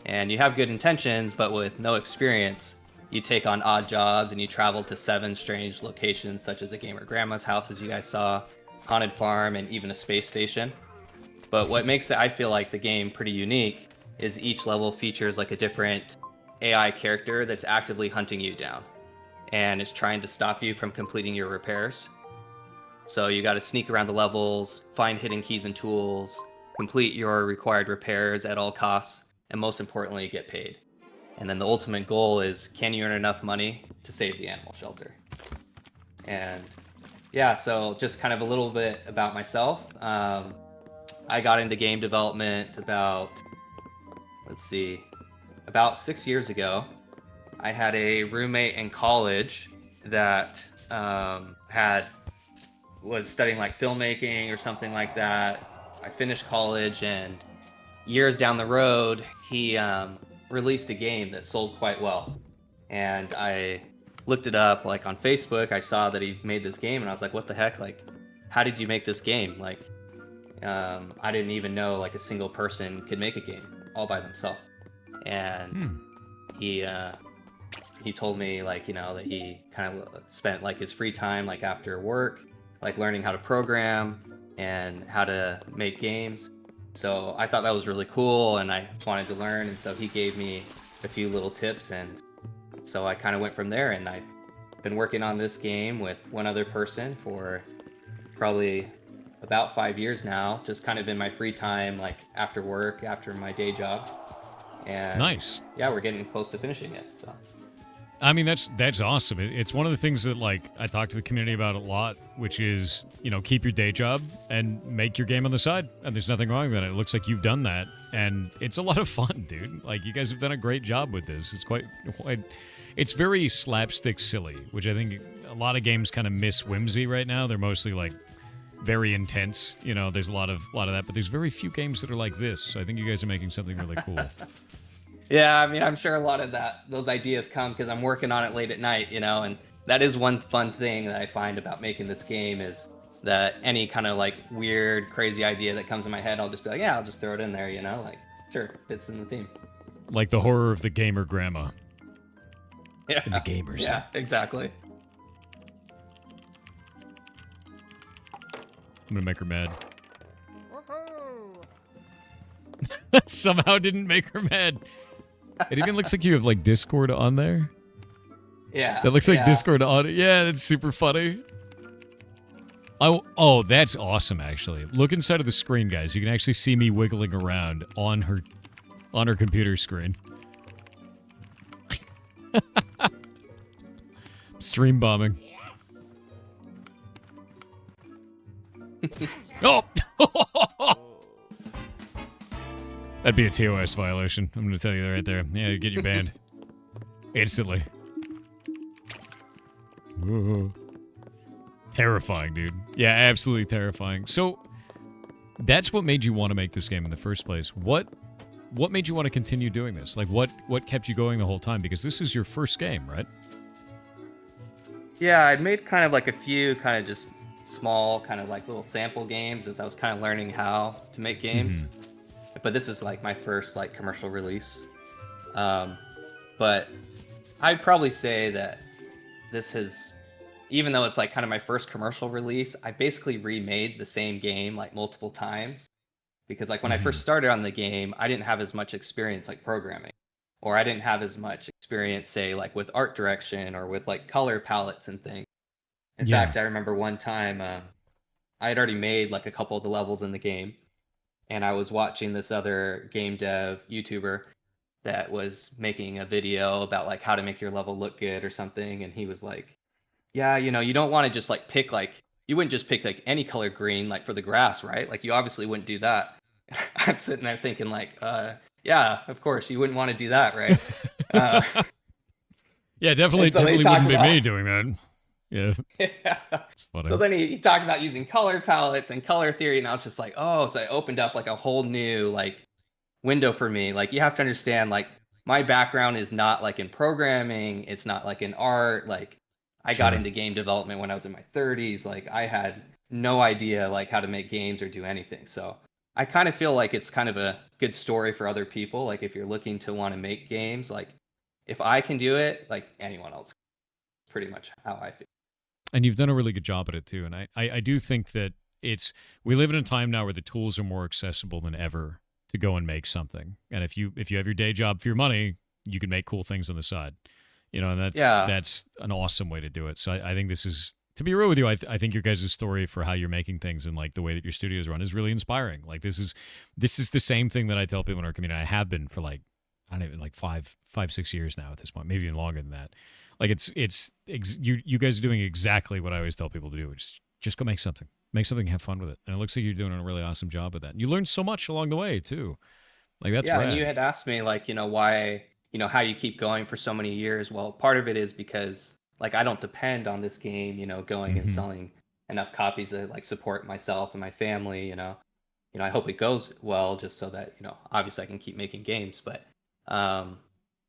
And you have good intentions, but with no experience, you take on odd jobs and you travel to 7 strange locations, such as a gamer grandma's house, as you guys saw, haunted farm, and even a space station. But what makes it, I feel like, the game pretty unique is each level features like a different AI character that's actively hunting you down and is trying to stop you from completing your repairs. So you got to sneak around the levels, find hidden keys and tools, complete your required repairs at all costs, and most importantly, get paid. And then the ultimate goal is, can you earn enough money to save the animal shelter? And yeah, so just kind of a little bit about myself. I got into game development about 6 years ago. I had a roommate in college that had was studying like filmmaking or something like that. I finished college, and years down the road, he released a game that sold quite well. And I looked it up like on Facebook. I saw that he made this game, and I was like, "What the heck? Like, how did you make this game?" Like, I didn't even know like a single person could make a game all by themselves. And he told me like that he kind of spent like his free time like after work like learning how to program and how to make games. So I thought that was really cool, and I wanted to learn, and so he gave me a few little tips, and so I kind of went from there. And I've been working on this game with one other person for probably about 5 years now, just kind of in my free time, like after work, after my day job. And nice. Yeah, we're getting close to finishing it. So I mean, that's awesome. It's one of the things that like I talk to the community about a lot, which is keep your day job and make your game on the side. And there's nothing wrong with that. It looks like you've done that, and it's a lot of fun, dude. Like you guys have done a great job with this. It's it's very slapstick silly, which I think a lot of games kind of miss whimsy right now. They're mostly like very intense. There's a lot of that, but there's very few games that are like this. So I think you guys are making something really cool. Yeah, I mean, I'm sure a lot of those ideas come because I'm working on it late at night, and that is one fun thing that I find about making this game is that any kind of like weird, crazy idea that comes in my head, I'll just be like, yeah, I'll just throw it in there, like, sure, fits in the theme. Like the horror of the gamer grandma. Yeah. In the gamers. Yeah, exactly. I'm gonna make her mad. Somehow didn't make her mad. It even looks like you have like Discord on there. Yeah. That looks like Discord on it. Yeah, that's super funny. Oh, that's awesome actually. Look inside of the screen, guys. You can actually see me wiggling around on her computer screen. Stream bombing. Oh! That'd be a TOS violation. I'm going to tell you that right there. Yeah, you get you banned. Instantly. Whoa. Terrifying, dude. Yeah, absolutely terrifying. So, that's what made you want to make this game in the first place. What made you want to continue doing this? Like, what kept you going the whole time? Because this is your first game, right? Yeah, I'd made kind of like a few kind of just small kind of like little sample games as I was kind of learning how to make games. Mm-hmm. But this is like my first like commercial release. But I'd probably say that this has, even though it's like kind of my first commercial release, I basically remade the same game like multiple times. Because like when I first started on the game, I didn't have as much experience like programming, or I didn't have as much experience, say like with art direction or with like color palettes and things. In fact, I remember one time I had already made like a couple of the levels in the game, and I was watching this other game dev YouTuber that was making a video about like how to make your level look good or something, and he was like, yeah, you don't want to just like pick like, you wouldn't just pick like any color green like for the grass, right? Like you obviously wouldn't do that. I'm sitting there thinking like, yeah, of course you wouldn't want to do that, right? Yeah, definitely wouldn't be me doing that. Yeah. Yeah. It's funny. So then he talked about using color palettes and color theory, and I was just like, oh, so it opened up like a whole new like window for me. Like you have to understand, like my background is not like in programming, it's not like in art. Like I got into game development when I was in my 30s. Like I had no idea like how to make games or do anything. So I kind of feel like it's kind of a good story for other people. Like if you're looking to want to make games, like if I can do it, like anyone else, pretty much how I feel. And you've done a really good job at it too. And I do think that we live in a time now where the tools are more accessible than ever to go and make something. And if you have your day job for your money, you can make cool things on the side. And that's an awesome way to do it. So I think this is, to be real with you, I think your guys' story for how you're making things and like the way that your studios run is really inspiring. Like this is the same thing that I tell people in our community. I have been for like, I don't even like 5-6 years now at this point, maybe even longer than that. Like you guys are doing exactly what I always tell people to do. Just go make something, have fun with it. And it looks like you're doing a really awesome job with that. And you learned so much along the way too. Like that's rad. And you had asked me like, why, how you keep going for so many years. Well, part of it is because like I don't depend on this game, going and Hmm. selling enough copies to like support myself and my family, I hope it goes well just so that, obviously I can keep making games, but um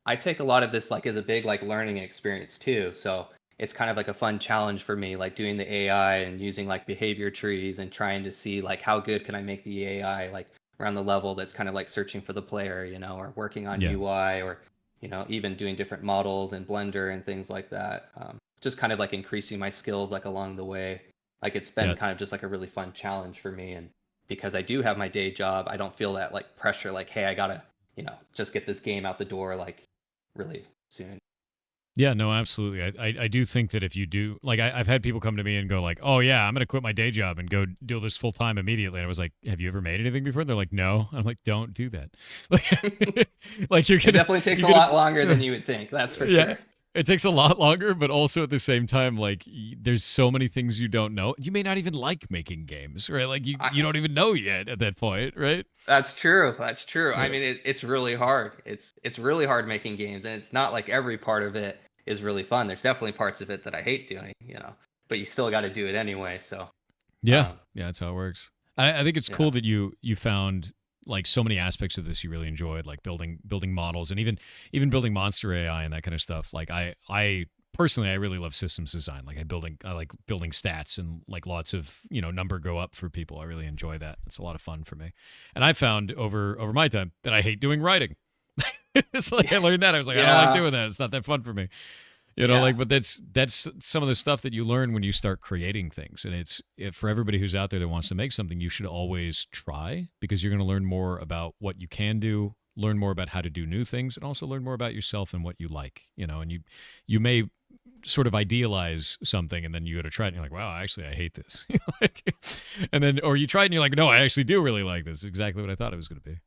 I take a lot of this like as a big like learning experience too. So it's kind of like a fun challenge for me, like doing the AI and using like behavior trees and trying to see like how good can I make the AI like around the level that's kind of like searching for the player, or working on Yeah. UI or, even doing different models in Blender and things like that. Just kind of like increasing my skills like along the way. Like it's been Yeah. kind of just like a really fun challenge for me. And because I do have my day job, I don't feel that like pressure, like, hey, I gotta, just get this game out the door like really soon. Yeah, no, absolutely. I do think that if you do, like, I've had people come to me and go like, "Oh yeah, I'm going to quit my day job and go do this full time immediately." And I was like, "Have you ever made anything before?" They're like, "No." I'm like, "Don't do that." Like It definitely takes a you're lot longer gonna, than you would think. That's for yeah. sure. It takes a lot longer, but also at the same time, like, there's so many things you don't know. You may not even like making games, right? Like, I, you don't even know yet at that point, right? that's true. That's true. I Yeah. mean, it's really hard. It's really hard making games, and it's not like every part of it is really fun. There's definitely parts of it that I hate doing, but you still got to do it anyway. So, Yeah, um, yeah, that's how it works. I think it's yeah. cool that you found like so many aspects of this you really enjoyed, like building models and even building monster AI and that kind of stuff. Like I personally I really love systems design. Like I like building stats and like lots of number go up for people. I really enjoy that. It's a lot of fun for me. And I found over my time that I hate doing writing. It's like I learned that I was like I don't like Yeah. doing that. It's not that fun for me. Yeah. Like, but that's some of the stuff that you learn when you start creating things. And for everybody who's out there that wants to make something, you should always try because you're going to learn more about what you can do, learn more about how to do new things, and also learn more about yourself and what you like. And you may sort of idealize something and then you go to try it and you're like, wow, actually, I hate this. And then, or you try it and you're like, no, I actually do really like this. Exactly what I thought it was going to be.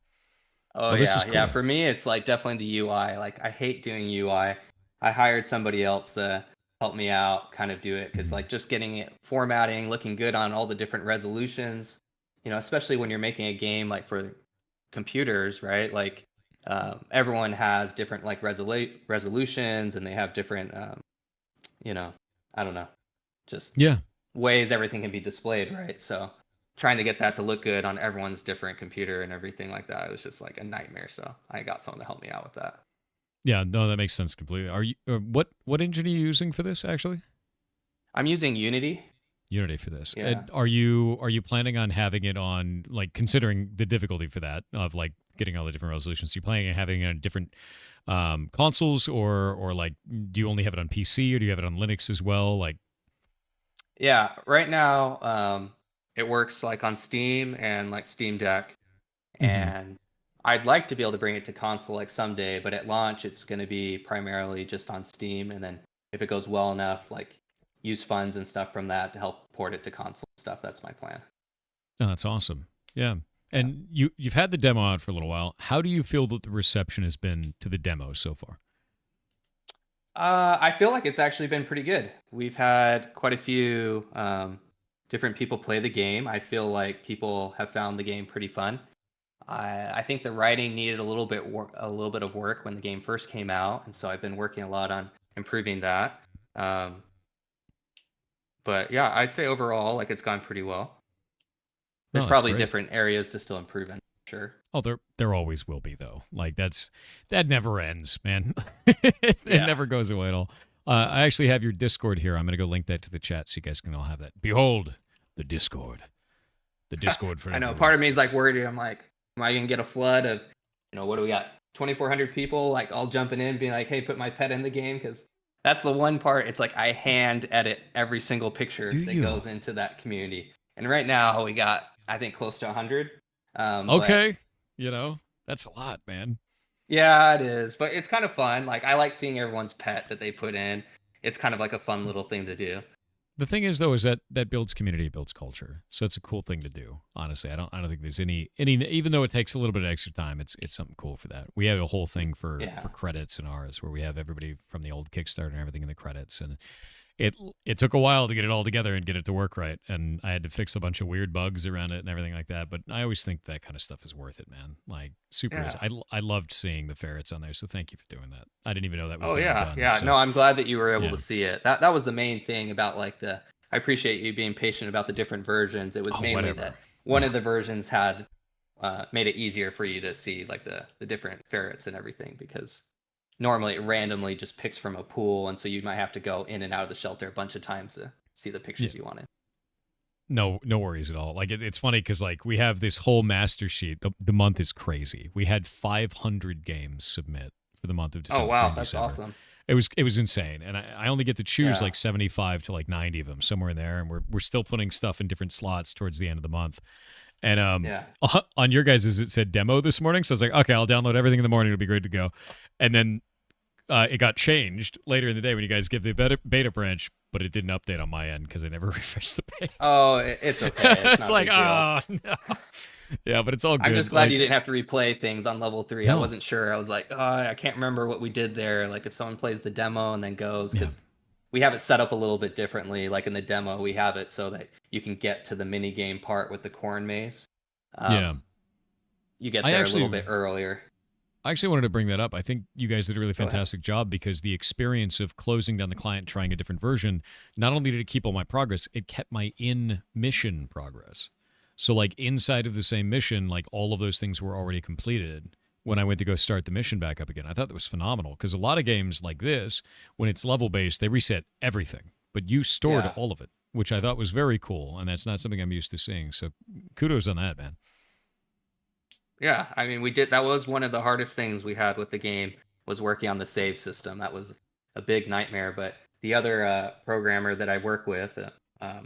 Oh Well, this is yeah, yeah. cool. For me, it's like definitely the UI. Like I hate doing UI. I hired somebody else to help me out, kind of do it, because Mhm. like just getting it formatting, looking good on all the different resolutions. Especially when you're making a game like for computers, right? Like everyone has different like resolutions, and they have different, you know, I don't know, just Yeah. ways everything can be displayed, right? So trying to get that to look good on everyone's different computer and everything like that, it was just like a nightmare. So I got someone to help me out with that. Yeah. No, that makes sense completely. Are you, what engine are you using for this actually? I'm using Unity. Unity for this. Yeah. Are you planning on having it on like considering the difficulty for that of like getting all the different resolutions? You planning on having it on different consoles or like do you only have it on PC or do you have it on Linux as well? Like, Yeah. Right now, it works like on Steam and like Steam Deck. hmm And I'd like to be able to bring it to console like someday, but at launch it's going to be primarily just on Steam, and then if it goes well enough, like use funds and stuff from that to help port it to console stuff. That's my plan. oh, that's awesome. Yeah. Yeah. And you've had the demo out for a little while. How do you feel that the reception has been to the demo so far? I feel like it's actually been pretty good. We've had quite a few different people play the game. I feel like people have found the game pretty fun. I think the writing needed a little bit of work when the game first came out, and so I've been working a lot on improving that. Um, but yeah, I'd say overall, like it's gone pretty well. There's No, that's probably great. different areas to still improve in, sure. Oh, there always will be though. Like that never ends, man. It Yeah. never goes away at all. I actually have your Discord here. I'm gonna go link that to the chat so you guys can all have that. Behold, the Discord, the Discord for I know. Part everyone. of me is like worried. I'm like, am I gonna get a flood of, what do we got? 2,400 people like all jumping in, being like, hey, put my pet in the game, because that's the one part. It's like I hand edit every single Do picture that you? goes into that community, and right now we got I think close to 100. But Okay, that's a lot, man. yeah, it is. But it's kind of fun. Like I like seeing everyone's pet that they put in. It's kind of like a fun little thing to do. The thing is, though, is that builds community, it builds culture. So it's a cool thing to do. Honestly, I don't think there's any even though it takes a little bit of extra time, it's something cool for that. We have a whole thing for Yeah. credits in ours where we have everybody from the old Kickstarter and everything in the credits, and it it took a while to get it all together and get it to work right, and I had to fix a bunch of weird bugs around it and everything like that. But I always think that kind of stuff is worth it, man. Like super is. Yeah. I loved seeing the ferrets on there, so thank you for doing that. I didn't even know that was Oh being yeah, done. yeah. So No, I'm glad that you were able yeah, to see it. That was the main thing about like the. I appreciate you being patient about the different versions. It was oh mainly whatever. that one of the versions had made it easier for you to see like the different ferrets and everything because normally it randomly just picks from a pool, and so you might have to go in and out of the shelter a bunch of times to see the Yeah. pictures you wanted. No worries at all. Like it's funny because like we have this whole master sheet. The month is crazy. We had 500 games submit for the month of Oh December for wow, that's Indiecember. awesome. It was insane, and I only get to choose Yeah, like 75 to like 90 of them somewhere in there, and we're still putting stuff in different slots towards the end of the month. And yeah. on your guys' it said demo this morning, so I was like, okay, I'll download everything in the morning. It'll be great to go. And then it got changed later in the day when you guys give the beta branch, but it didn't update on my end because I never refreshed the page. Oh, it's okay. It's It's not a like, big deal. oh no. Yeah, but it's all I'm just good. glad you Like, didn't have to replay things on level 3. I no, wasn't sure. I was like, oh, I can't remember what we did there. Like if someone plays the demo and then goes, yeah, because we have it set up a little bit differently. Like in the demo, we have it so that you can get to the mini game part with the corn maze. yeah. Um, you get I there a little actually bit earlier. I actually wanted to bring that up. I think you guys did a really Go ahead. fantastic job because the experience of closing down the client, trying a different version, not only did it keep all my progress, it kept my in mission progress. So, like inside of the same mission, like all of those things were already completed when I went to go start the mission back up again. I thought that was phenomenal because a lot of games like this, when it's level based, they reset everything, but you stored Yeah. all of it, which I thought was very cool. And that's not something I'm used to seeing. So, kudos on that, man. Yeah. I mean, we did. That was one of the hardest things we had with the game was working on the save system. That was a big nightmare. But the other programmer that I work with,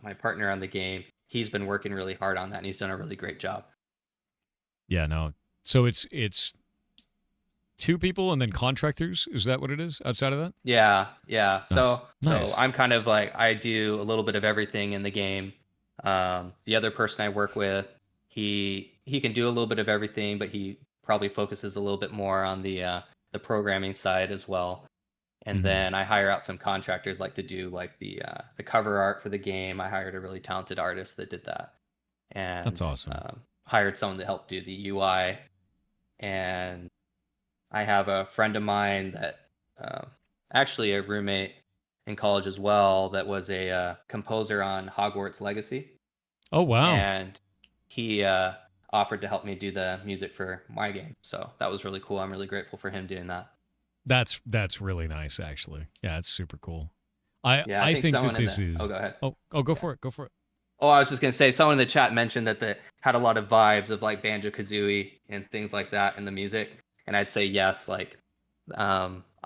my partner on the game, he's been working really hard on that, and he's done a really great job. Yeah, no. So it's two people and then contractors. Is that what it is outside of that? Yeah, yeah. Nice. So Nice. I'm kind of like I do a little bit of everything in the game. The other person I work with, he can do a little bit of everything, but he probably focuses a little bit more on the programming side as well. And Hmm. then I hire out some contractors like to do like the cover art for the game. I hired a really talented artist that did that, That's and awesome. hired someone to help do the UI. And I have a friend of mine that uh, actually a roommate in college as well that was a composer on Hogwarts Legacy, Oh wow. and he offered to help me do the music for my game. So that was really cool. I'm really grateful for him doing that. That's really nice actually. Yeah, it's super cool. I Yeah, I I think think that someone in this the oh is go ahead. oh go Yeah. for it. Go for it. Oh, I was just gonna say someone in the chat mentioned that the had a lot of vibes of like Banjo Kazooie and things like that in the music, and I'd say yes. Like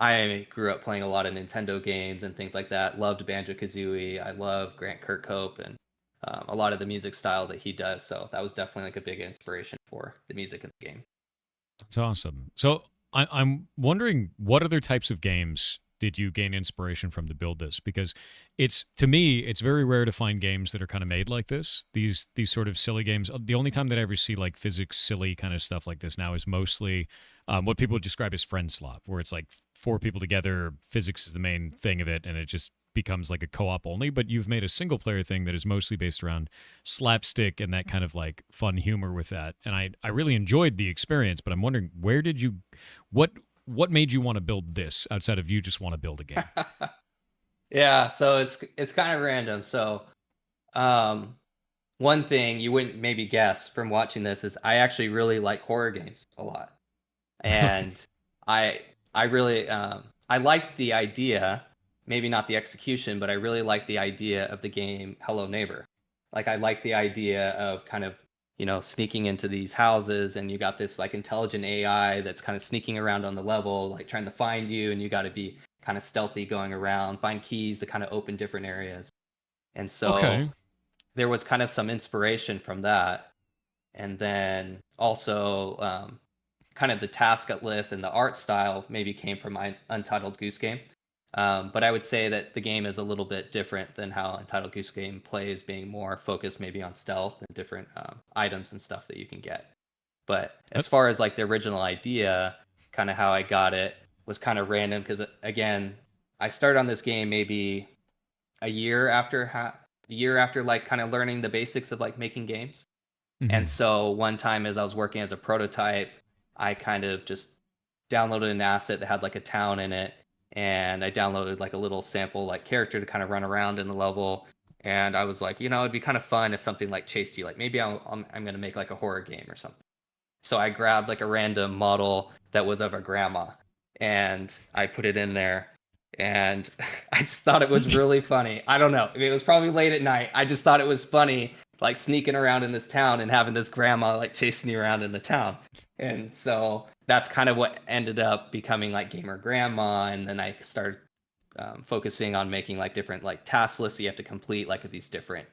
I grew up playing a lot of Nintendo games and things like that. Loved Banjo Kazooie. I love Grant Kirkhope and a lot of the music style that he does. So that was definitely like a big inspiration for the music in the game. That's awesome. So I'm wondering what other types of games did you gain inspiration from to build this? Because it's to me, it's very rare to find games that are kind of made like this. These sort of silly games. The only time that I ever see like physics silly kind of stuff like this now is mostly what people describe as friend slop, where it's like four people together. Physics is the main thing of it, and it just becomes like a co-op only. But you've made a single player thing that is mostly based around slapstick and that kind of like fun humor with that. And I really enjoyed the experience. But I'm wondering where did you what what made you want to build this outside of you just want to build a game? Yeah, so it's kind of random. So um, one thing you wouldn't maybe guess from watching this is I actually really like horror games a lot. And I I really I liked the idea, maybe not the execution, but I really liked the idea of the game Hello Neighbor. Like I like the idea of kind of sneaking into these houses, and you got this like intelligent AI that's kind of sneaking around on the level, like trying to find you, and you got to be kind of stealthy going around, find keys to kind of open different areas. And so Okay. there was kind of some inspiration from that, and then also kind of the task list and the art style maybe came from my Untitled Goose Game. But I would say that the game is a little bit different than how Untitled Goose Game plays, being more focused maybe on stealth and different items and stuff that you can get. But as That, far as like the original idea, kind of how I got it was kind of random because again, I started on this game maybe a year after like kind of learning the basics of like making games. And Mhm. so one time as I was working as a prototype, I kind of just downloaded an asset that had like a town in it, and I downloaded like a little sample like character to kind of run around in the level. And I was like, it'd be kind of fun if something like chased you. Like maybe I'm gonna make like a horror game or something. So I grabbed like a random model that was of a grandma, and I put it in there. And I just thought it was really funny. I don't know. I mean, it was probably late at night. I just thought it was funny, like sneaking around in this town and having this grandma like chasing you around in the town. And so that's kind of what ended up becoming like Gamer Grandma. And then I started focusing on making like different like task lists you have to complete like at these different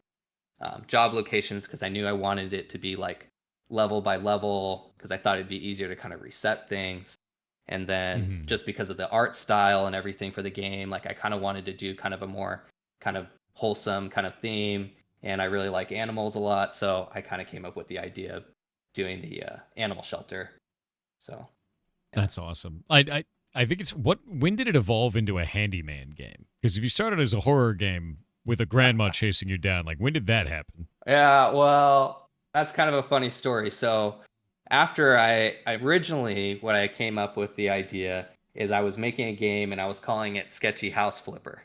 job locations, because I knew I wanted it to be like level by level, because I thought it'd be easier to kind of reset things. And then Mhm. just because of the art style and everything for the game, like I kind of wanted to do kind of a more kind of wholesome kind of theme. And I really like animals a lot, so I kind of came up with the idea of doing the animal shelter. So yeah. That's awesome. I think when did it evolve into a handyman game? Because if you started as a horror game with a grandma chasing you down, like when did that happen? Yeah, well, that's kind of a funny story. So, after I originally, what I came up with the idea is I was making a game and I was calling it Sketchy House Flipper.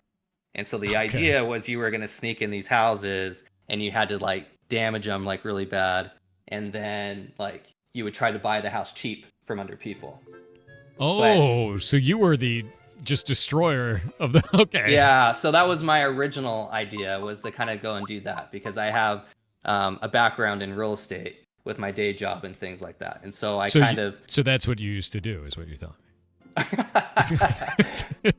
And so the Okay. idea was you were going to sneak in these houses and you had to like damage them like really bad. And then like you would try to buy the house cheap from under people. But Oh, so you were the just destroyer of the. Okay. yeah, so that was my original idea, was to kind of go and do that, because I have a background in real estate with my day job and things like that. And so I So kind of so that's what you used to do, is what you're telling me.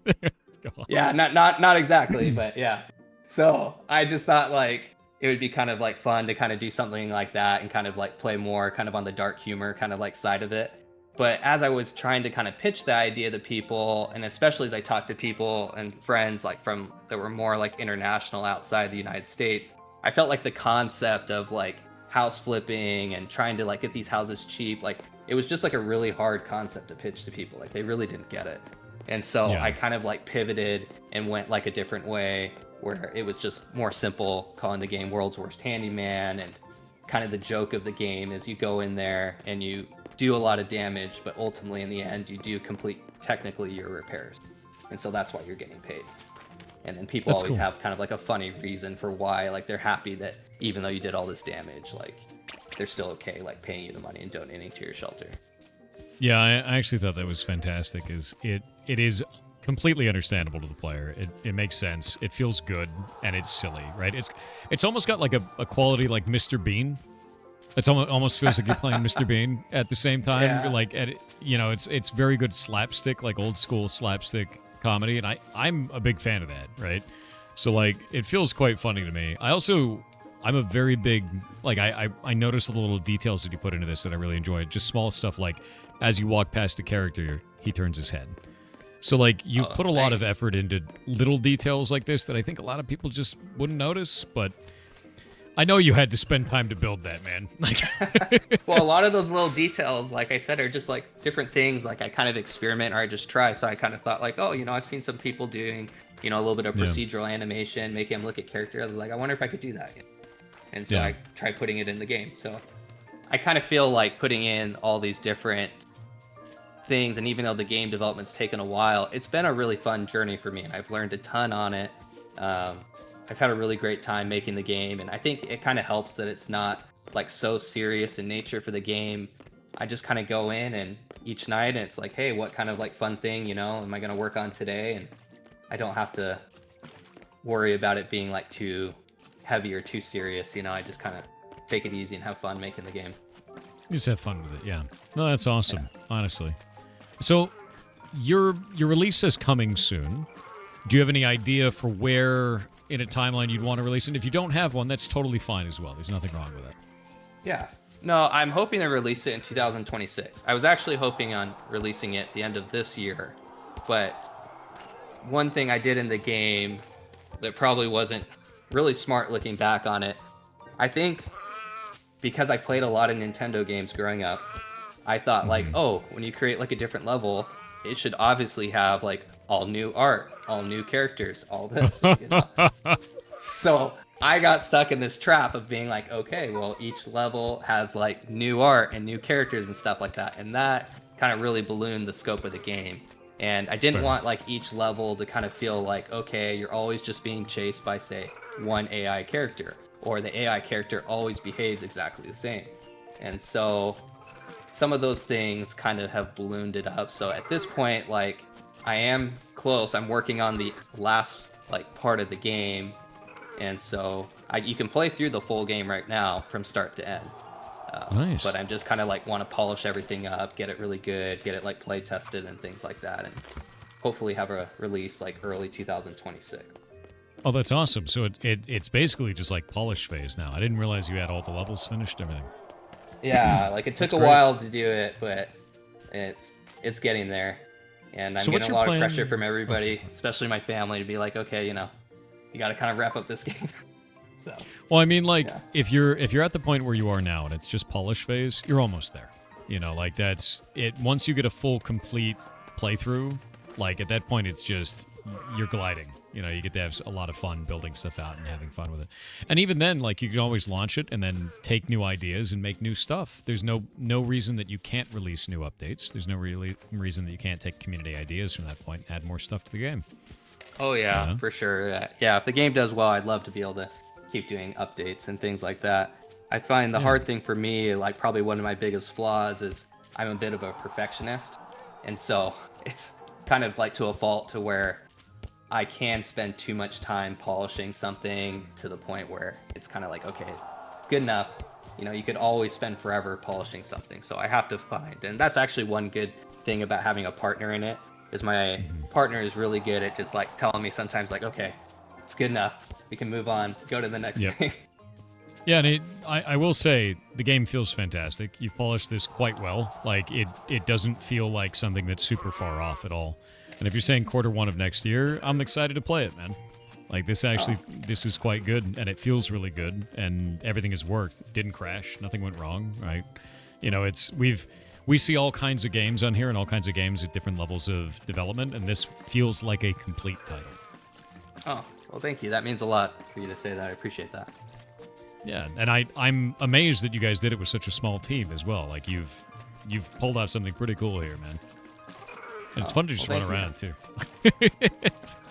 Go on. yeah, not exactly, but yeah. So I just thought like it would be kind of like fun to kind of do something like that and kind of like play more kind of on the dark humor kind of like side of it. But as I was trying to kind of pitch the idea to people, and especially as I talked to people and friends like from that were more like international outside the United States, I felt like the concept of like house flipping and trying to like get these houses cheap, like it was just like a really hard concept to pitch to people. Like they really didn't get it. And so Yeah. I kind of like pivoted and went like a different way, where it was just more simple, calling the game World's Worst Handyman. And kind of the joke of the game is you go in there and you do a lot of damage, but ultimately in the end you do complete technically your repairs. And so that's why you're getting paid. And then people That's always cool. have kind of like a funny reason for why, like they're happy that even though you did all this damage, like they're still okay like paying you the money and donating to your shelter. Yeah, I actually thought that was fantastic. Is it is completely understandable to the player. It makes sense. It feels good and it's silly, right? It's almost got like a quality like Mr. Bean. It's almost feels like you're playing Mr. Bean at the same time. Yeah. You're like it's very good slapstick, like old school slapstick comedy, and I'm a big fan of that, right? So like it feels quite funny to me. I'm a very big like I notice the little details that you put into this that I really enjoy. Just small stuff like as you walk past the character, he turns his head. So like you've Oh, put a lot of thanks. effort into little details like this that I think a lot of people just wouldn't notice, but I know you had to spend time to build that, man. Like Well, a lot of those little details, like I said, are just like different things. Like I kind of experiment or I just try. So I kind of thought like, oh, I've seen some people doing, a little bit of Yeah. procedural animation, making them look at characters. I was like, I wonder if I could do that. And so Yeah. I tried putting it in the game. So I kind of feel like putting in all these different things, and even though the game development's taken a while, it's been a really fun journey for me, and I've learned a ton on it. I've had a really great time making the game, and I think it kind of helps that it's not like so serious in nature for the game. I just kind of go in and each night, and it's like, hey, what kind of like fun thing, am I going to work on today? And I don't have to worry about it being like too heavy or too serious. I just kind of take it easy and have fun making the game. Just have fun with it, yeah. No, that's awesome, honestly. So, your release is coming soon. Do you have any idea for where in a timeline you'd want to release it? If you don't have one, that's totally fine as well. There's nothing wrong with that. Yeah. No, I'm hoping to release it in 2026. I was actually hoping on releasing it at the end of this year, but one thing I did in the game that probably wasn't really smart looking back on it, I think because I played a lot of Nintendo games growing up, I thought like, oh, when you create like a different level, it should obviously have like all new art, all new characters, all this. So I got stuck in this trap of being like, okay, well, each level has like new art and new characters and stuff like that. And that kind of really ballooned the scope of the game. And I didn't fair. want like each level to kind of feel like, okay, you're always just being chased by, say, one AI character, or the AI character always behaves exactly the same. And so some of those things kind of have ballooned it up. So at this point, like, I am close. I'm working on the last like part of the game, and so you can play through the full game right now from start to end. Nice. But I'm just kind of like want to polish everything up, get it really good, get it like play tested and things like that, and hopefully have a release like early 2026. Oh, that's awesome. So it's basically just like polish phase now. I didn't realize you had all the levels finished and everything. Yeah, like it took That's a great. while to do it, but it's getting there. And I'm So what's getting a your lot of plan- pressure from everybody, especially my family, to be like, okay, you got to kind of wrap up this game. So, Well, I mean, like, yeah. if you're at the point where you are now and it's just polish phase, you're almost there. Like that's it. Once you get a full, complete playthrough, like at that point, it's just you're gliding. You get to have a lot of fun building stuff out and having fun with it. And even then, like, you can always launch it and then take new ideas and make new stuff. There's no reason that you can't release new updates. There's no really reason that you can't take community ideas from that point and add more stuff to the game. Oh yeah, Yeah. for sure. Yeah, if the game does well, I'd love to be able to keep doing updates and things like that. I find the hard thing for me, like probably one of my biggest flaws, is I'm a bit of a perfectionist, and so it's kind of like to a fault to where I can spend too much time polishing something to the point where it's kind of like, okay, it's good enough. You could always spend forever polishing something. So I have to find, and that's actually one good thing about having a partner in it, is my partner is really good at just like telling me sometimes like, okay, it's good enough. We can move on, go to the next Yep. thing. Yeah, and I will say the game feels fantastic. You've polished this quite well. Like it doesn't feel like something that's super far off at all. And if you're saying Q1 of next year, I'm excited to play it, man. Like this this is quite good, and it feels really good, and everything has worked. It didn't crash, nothing went wrong, right? We see all kinds of games on here and all kinds of games at different levels of development, and this feels like a complete title. Oh, well, thank you. That means a lot for you to say that. I appreciate that. Yeah, and I'm amazed that you guys did it with such a small team as well. Like you've pulled off something pretty cool here, man. And it's fun to just well, run around too.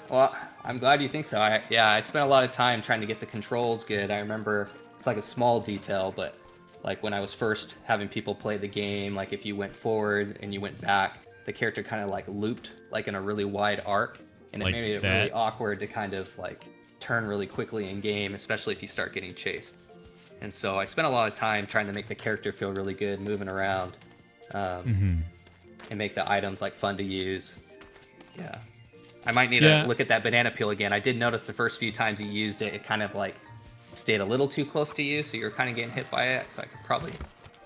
Well, I'm glad you think so. I spent a lot of time trying to get the controls good. I remember it's like a small detail, but like when I was first having people play the game, like if you went forward and you went back, the character kind of like looped like in a really wide arc, and it Like made it that? really awkward to kind of like turn really quickly in game, especially if you start getting chased. And so I spent a lot of time trying to make the character feel really good, moving around, and make the items like fun to use. Yeah. I might need to look at that banana peel again. I did notice the first few times you used it, it kind of like stayed a little too close to you, so you're kind of getting hit by it. So I could probably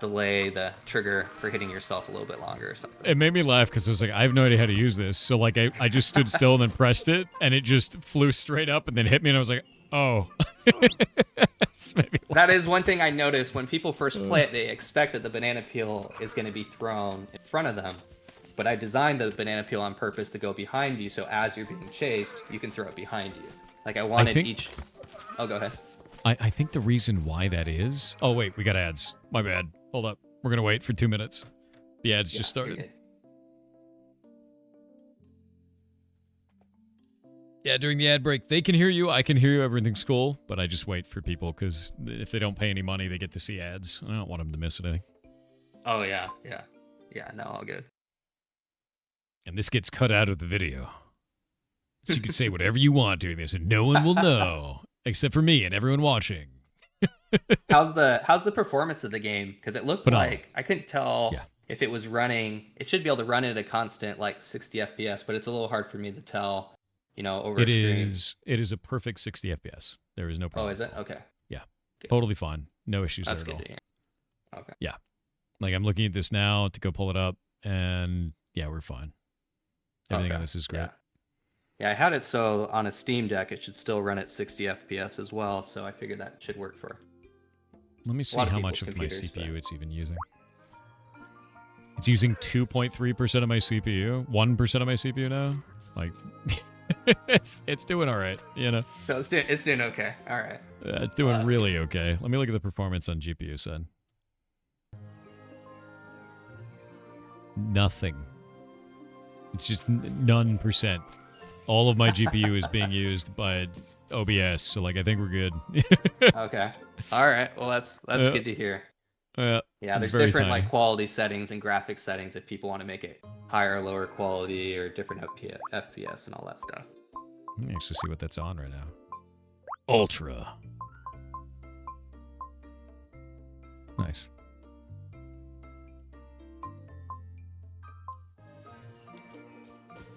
delay the trigger for hitting yourself a little bit longer or something. It made me laugh because I was like, I have no idea how to use this. So like I just stood still and then pressed it, and it just flew straight up and then hit me, and I was like, oh. It's made me laugh. That is one thing I noticed when people first play it. They expect that the banana peel is going to be thrown in front of them. But I designed the banana peel on purpose to go behind you, so as you're being chased, you can throw it behind you. Like I wanted each... Oh, go ahead. I think the reason why that is... Oh, wait, we got ads. My bad. Hold up. We're going to wait for 2 minutes. The ads just you're started. good. Yeah, during the ad break, they can hear you, I can hear you, everything's cool, but I just wait for people because if they don't pay any money, they get to see ads. I don't want them to miss anything. Oh, yeah. No, all good. And this gets cut out of the video. So you can say whatever you want during this, and no one will know, except for me and everyone watching. How's the performance of the game? Because it looked Phenomenal. like I couldn't tell if it was running. It should be able to run at a constant like 60 FPS, but it's a little hard for me to tell. Over a stream. It is a perfect 60 FPS. There is no problem. Oh, is it? Okay. Yeah. Good. Totally fine. No issues That's there at good all. to hear. Okay. Yeah. Like I'm looking at this now to go pull it up, and yeah, we're fine. Everything on this is great. Yeah, I had it so on a Steam Deck it should still run at 60 FPS as well, so I figured that should work for. Let me see lot of how much people's of my computers, CPU but- it's even using. It's using 2.3% of my CPU, 1% of my CPU now. Like, It's doing all right, you know. So it's doing okay. All right. It's doing really okay. Let me look at the performance on GPU side. Nothing. It's just none percent. All of my GPU is being used by OBS, so like I think we're good. Okay. All right. Well, that's good to hear. Yeah, there's different like quality settings and graphics settings if people want to make it higher or lower quality or different FPS and all that stuff. Let me actually see what that's on right now. Ultra. Nice.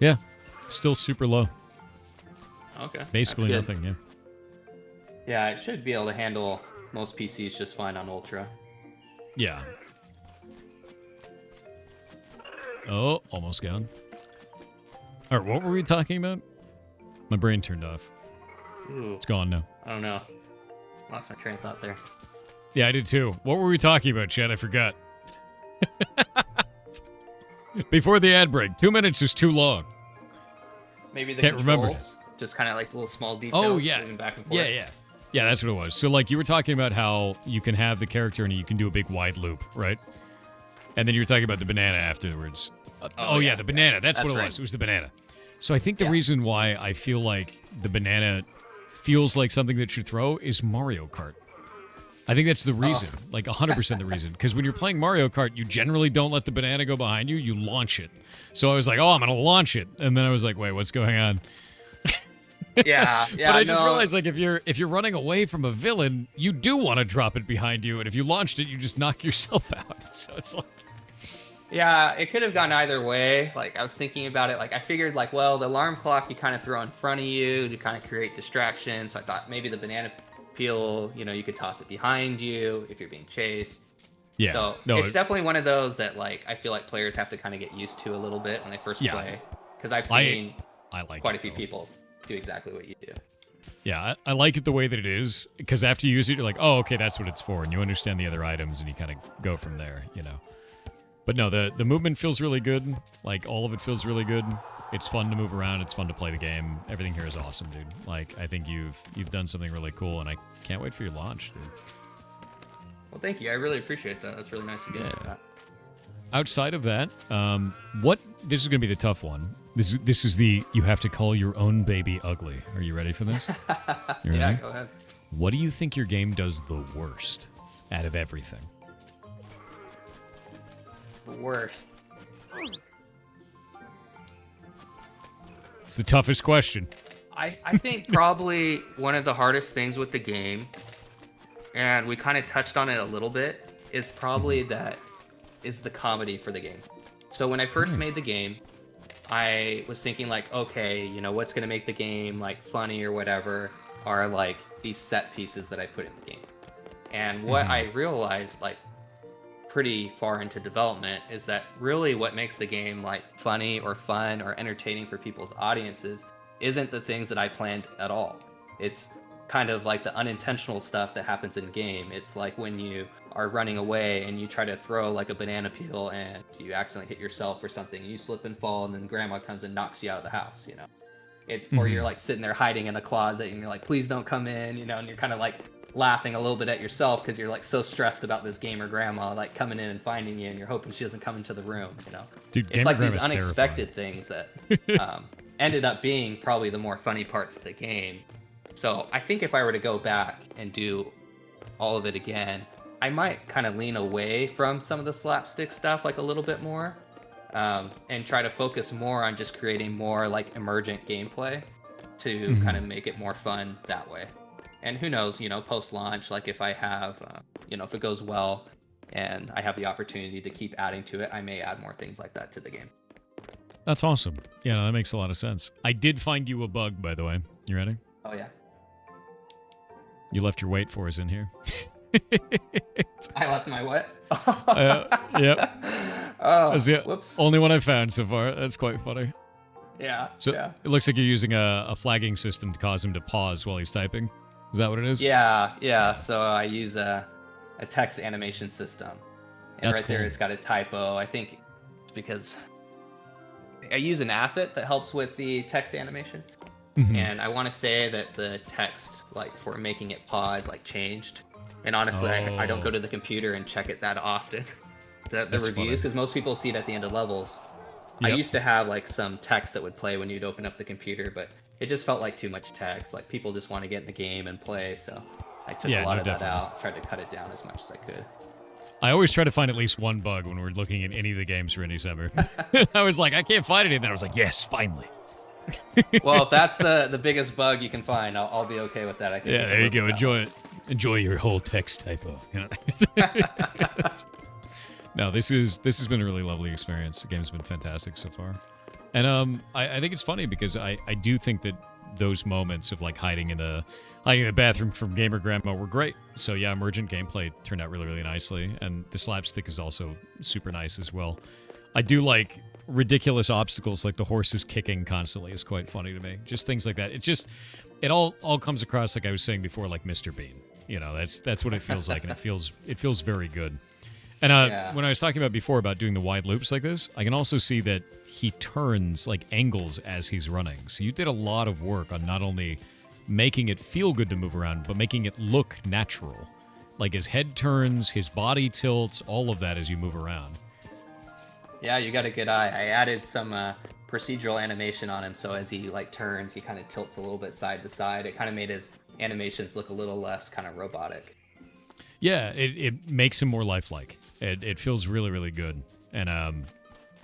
Yeah, still super low. Okay. Basically nothing, yeah. Yeah, it should be able to handle most PCs just fine on Ultra. Yeah. Oh, almost gone. All right, what were we talking about? My brain turned off. Ooh, it's gone now. I don't know. Lost my train of thought there. Yeah, I did too. What were we talking about, Chad? I forgot. Before the ad break. 2 minutes is too long. Maybe the Can't controls. remember. Just kind of like little small details. Oh, yeah. Moving back and forth. Yeah. Yeah, that's what it was. So, like, you were talking about how you can have the character and you can do a big wide loop, right? And then you were talking about the banana afterwards. Yeah, the banana. That's what it was. It was the banana. So I think the reason why I feel like the banana feels like something that should throw is Mario Kart. I think that's the reason, like 100% the reason. Because when you're playing Mario Kart, you generally don't let the banana go behind you. You launch it. So I was like, I'm going to launch it. And then I was like, wait, what's going on? Yeah. But I just realized, like, if you're running away from a villain, you do want to drop it behind you. And if you launched it, you just knock yourself out. So it's like... Yeah, it could have gone either way. Like, I was thinking about it. Like, I figured, like, well, the alarm clock you kind of throw in front of you to kind of create distraction. So I thought maybe the banana peel, you could toss it behind you if you're being chased. Yeah. So it's definitely one of those that, like, I feel like players have to kind of get used to a little bit when they first play. Because I've seen quite a few people do exactly what you do. Yeah, I like it the way that it is. Because after you use it, you're like, oh, okay, that's what it's for. And you understand the other items and you kind of go from there, But no, the movement feels really good. Like, all of it feels really good. It's fun to move around. It's fun to play the game. Everything here is awesome, dude. Like, I think you've done something really cool, and I can't wait for your launch, dude. Well, thank you. I really appreciate that. That's really nice of you to say that. Outside of that, this is going to be the tough one. This is the you have to call your own baby ugly. Are you ready for this? Yeah, go ahead. What do you think your game does the worst out of everything? Worst. It's the toughest question. I think probably one of the hardest things with the game, and we kind of touched on it a little bit, is probably that is the comedy for the game. So when I first made the game, I was thinking like, okay, what's going to make the game like funny or whatever are like these set pieces that I put in the game. And what I realized like pretty far into development is that really what makes the game like funny or fun or entertaining for people's audiences isn't the things that I planned at all. It's kind of like the unintentional stuff that happens in game. It's like when you are running away and you try to throw like a banana peel and you accidentally hit yourself or something, you slip and fall, and then grandma comes and knocks you out of the house, or you're like sitting there hiding in a closet and you're like, please don't come in, and you're kind of like laughing a little bit at yourself because you're like so stressed about this gamer grandma like coming in and finding you, and you're hoping she doesn't come into the room. Dude, it's like these unexpected things that ended up being probably the more funny parts of the game. So I think if I were to go back and do all of it again, I might kind of lean away from some of the slapstick stuff like a little bit more, and try to focus more on just creating more like emergent gameplay to kind of make it more fun that way. And who knows, post-launch, like if I have, if it goes well and I have the opportunity to keep adding to it, I may add more things like that to the game. That's awesome. Yeah, no, that makes a lot of sense. I did find you a bug, by the way. You ready? Oh, yeah. You left your wait for us in here. I left my what? Yep. Oh, that's the whoops. Only one I've found so far. That's quite funny. Yeah. So yeah. It looks like you're using a flagging system to cause him to pause while he's typing. Is that what it is? Yeah. So I use a text animation system. And That's right cool. there it's got a typo. I think it's because I use an asset that helps with the text animation. And I want to say that the text, like for making it pause, like changed. And honestly, I don't go to the computer and check it that often. The reviews, because most people see it at the end of levels. I used to have like some text that would play when you'd open up the computer, but it just felt like too much text. Like people just want to get in the game and play, so I took a lot of that out, tried to cut it down as much as I could. I always try to find at least one bug when we're looking at any of the games for Indiecember. I was like, I can't find anything. I was like, yes, finally. Well, if that's the biggest bug you can find, I'll be okay with that. I think. Yeah, there you go. Enjoy it. Enjoy your whole text typo. You know? No, this has been a really lovely experience. The game's been fantastic so far, and I think it's funny because I do think that those moments of like hiding in the bathroom from Gamer Grandma were great. So yeah, emergent gameplay turned out really, really nicely, and the slapstick is also super nice as well. I do like ridiculous obstacles like the horses kicking constantly is quite funny to me. Just things like that. It all comes across like I was saying before, like Mr. Bean. You know, that's what it feels like, and it feels very good. And when I was talking about before about doing the wide loops like this, I can also see that he turns like angles as he's running. So you did a lot of work on not only making it feel good to move around, but making it look natural. Like his head turns, his body tilts, all of that as you move around. Yeah, you got a good eye. I added some procedural animation on him, so as he like turns, he kind of tilts a little bit side to side. It kind of made his animations look a little less kind of robotic. Yeah, it makes him more lifelike. It feels really, really good. And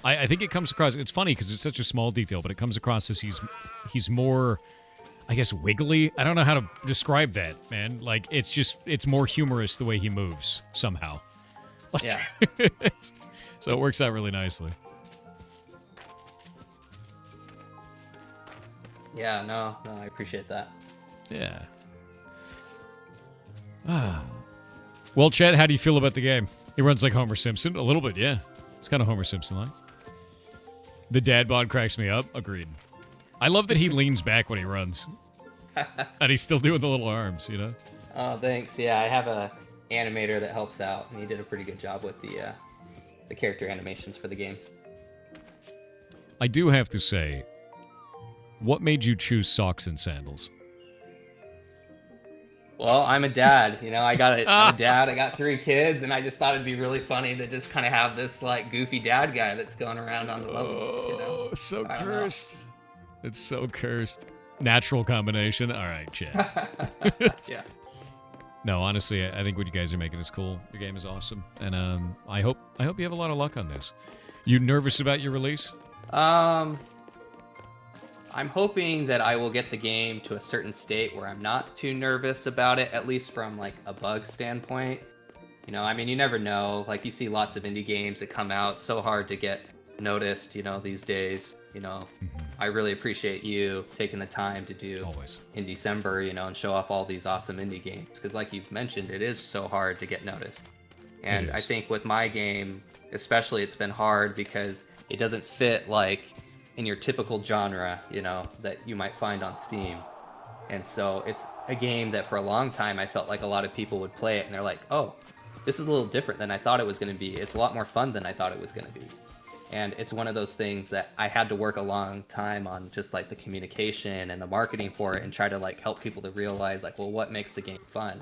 I think it comes across, it's funny because it's such a small detail, but it comes across as he's more, I guess, wiggly. I don't know how to describe that, man. Like, it's more humorous the way he moves somehow. Like, yeah. So it works out really nicely. Yeah, no, I appreciate that. Yeah. Well, Chad, how do you feel about the game? He runs like Homer Simpson. A little bit, yeah. It's kind of Homer Simpson-like. The dad bod cracks me up. Agreed. I love that he leans back when he runs. And he's still doing the little arms, you know? Oh, thanks. Yeah, I have a animator that helps out, and he did a pretty good job with the character animations for the game. I do have to say, what made you choose socks and sandals? Well, I'm a dad, you know, I'm a dad, I got 3 kids, and I just thought it'd be really funny to just kind of have this, like, goofy dad guy that's going around on the level, you know? So cursed. It's so cursed. Natural combination. All right, Chad. Yeah. No, honestly, I think what you guys are making is cool. Your game is awesome, and I hope you have a lot of luck on this. You nervous about your release? I'm hoping that I will get the game to a certain state where I'm not too nervous about it, at least from like a bug standpoint. You know, I mean, you never know. Like, you see lots of indie games that come out so hard to get noticed, you know, these days. You know, I really appreciate you taking the time to do Indiecember, you know, and show off all these awesome indie games. Because like you've mentioned, it is so hard to get noticed. And I think with my game, especially, it's been hard because it doesn't fit like in your typical genre, you know, that you might find on Steam. And so it's a game that for a long time I felt like a lot of people would play it and they're like, oh, this is a little different than I thought it was going to be. It's a lot more fun than I thought it was going to be. And it's one of those things that I had to work a long time on, just like the communication and the marketing for it, and try to like help people to realize like, well, what makes the game fun?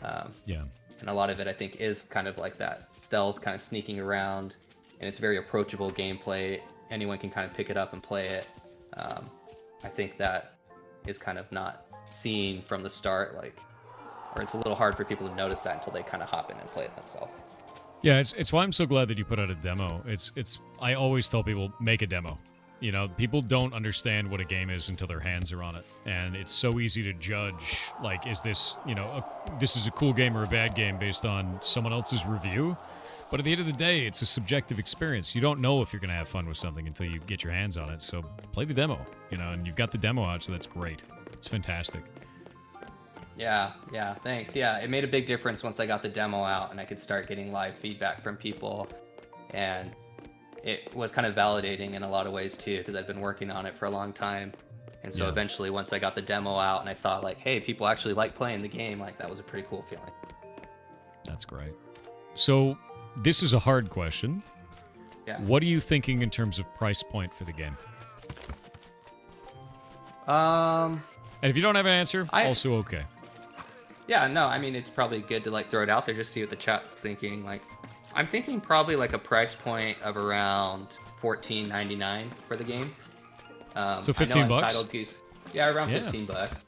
And a lot of it I think is kind of like that stealth, kind of sneaking around, and it's very approachable gameplay. Anyone can kind of pick it up and play it. I think that is kind of not seen from the start, like, or it's a little hard for people to notice that until they kind of hop in and play it themselves. Yeah, it's why I'm so glad that you put out a demo. I always tell people, make a demo. You know, people don't understand what a game is until their hands are on it, and it's so easy to judge, like, is this, you know, this is a cool game or a bad game based on someone else's review. But at the end of the day, it's a subjective experience. You don't know if you're going to have fun with something until you get your hands on it. So play the demo, you know, and you've got the demo out, so that's great. It's fantastic. Yeah, thanks. Yeah, it made a big difference once I got the demo out and I could start getting live feedback from people. And it was kind of validating in a lot of ways too, because I've been working on it for a long time. And so eventually, once I got the demo out and I saw like, hey, people actually like playing the game, like that was a pretty cool feeling. That's great. So this is a hard question. Yeah. What are you thinking in terms of price point for the game? Um. And if you don't have an answer, I- also okay. Yeah. No. I mean, it's probably good to like throw it out there, just see what the chat's thinking. Like, I'm thinking probably like a price point of around $14.99 for the game. So 15 bucks? Untitled Goose. Yeah, around Yeah. 15 bucks.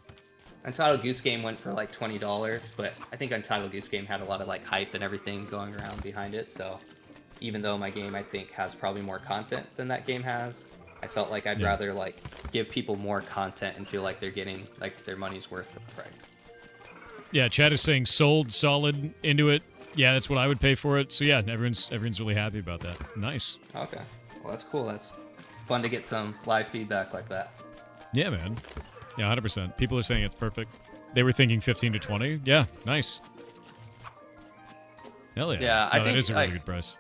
Untitled Goose Game went for like $20, but I think Untitled Goose Game had a lot of like hype and everything going around behind it. So even though my game I think has probably more content than that game has, I felt like I'd rather like give people more content and feel like they're getting like their money's worth for the price. Yeah, Chad is saying sold, solid, into it. Yeah, that's what I would pay for it. So yeah, everyone's really happy about that. Nice. Okay, well that's cool. That's fun to get some live feedback like that. Yeah, man. Yeah, 100%. People are saying it's perfect. They were thinking 15 to 20. Yeah, nice. Hell yeah. Yeah, I No, that think is a really good price.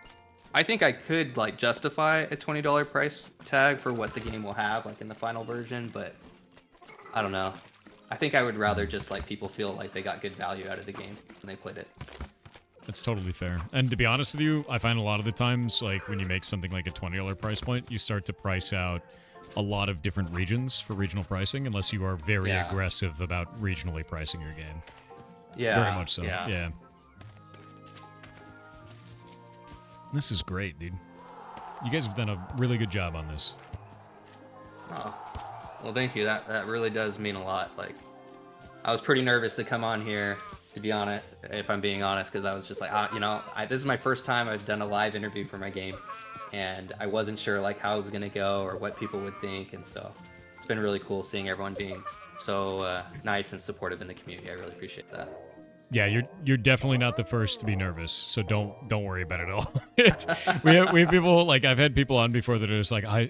I think I could like justify a $20 price tag for what the game will have like in the final version, but I don't know. I think I would rather just like people feel like they got good value out of the game when they played it. That's totally fair. And to be honest with you, I find a lot of the times, like when you make something like a $20 price point, you start to price out a lot of different regions for regional pricing, unless you are very aggressive about regionally pricing your game. Yeah. Very much so. Yeah. This is great, dude. You guys have done a really good job on this. Oh, well, thank you. That really does mean a lot. Like, I was pretty nervous to come on here, to be honest, if I'm being honest, because I was just like, this is my first time I've done a live interview for my game, and I wasn't sure like how it was gonna go or what people would think, and so it's been really cool seeing everyone being so nice and supportive in the community. I really appreciate that. Yeah, you're definitely not the first to be nervous, so don't worry about it at all. we have people like I've had people on before that are just like I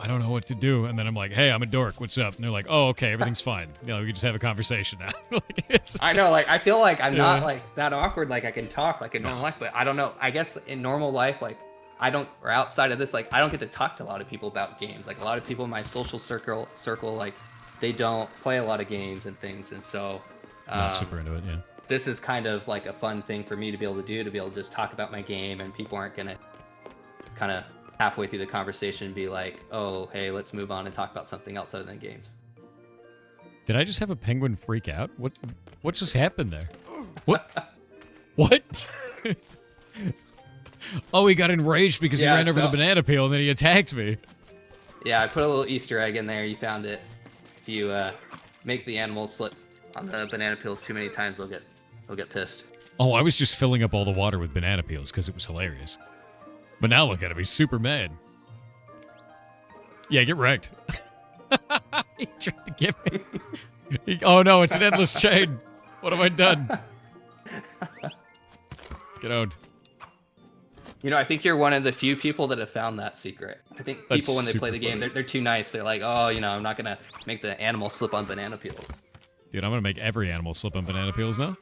don't know what to do, and then I'm like, hey, I'm a dork, what's up? And they're like, oh, okay, everything's fine. You know, we can just have a conversation now. I know, like I feel like I'm not like that awkward. Like I can talk like in normal life, but I don't know. I guess in normal life, like or outside of this, like I don't get to talk to a lot of people about games. Like a lot of people in my social circle, like they don't play a lot of games and things, and so not super into it. Yeah. This is kind of like a fun thing for me to be able to do, to be able to just talk about my game, and people aren't gonna kind of halfway through the conversation be like, oh, hey, let's move on and talk about something else other than games. Did I just have a penguin freak out? What just happened there? What? What? Oh, he got enraged because he ran over the banana peel and then he attacked me. Yeah, I put a little Easter egg in there. You found it. If you make the animals slip on the banana peels too many times, they'll get pissed. Oh, I was just filling up all the water with banana peels because it was hilarious. But now look at him. He's super mad. Yeah, get wrecked. He tried to get me. Oh, no, it's an endless chain. What have I done? Get out. You know, I think you're one of the few people that have found that secret. I think people, when they play the game, they're too nice. They're like, oh, you know, I'm not going to make the animal slip on banana peels. Dude, I'm going to make every animal slip on banana peels now.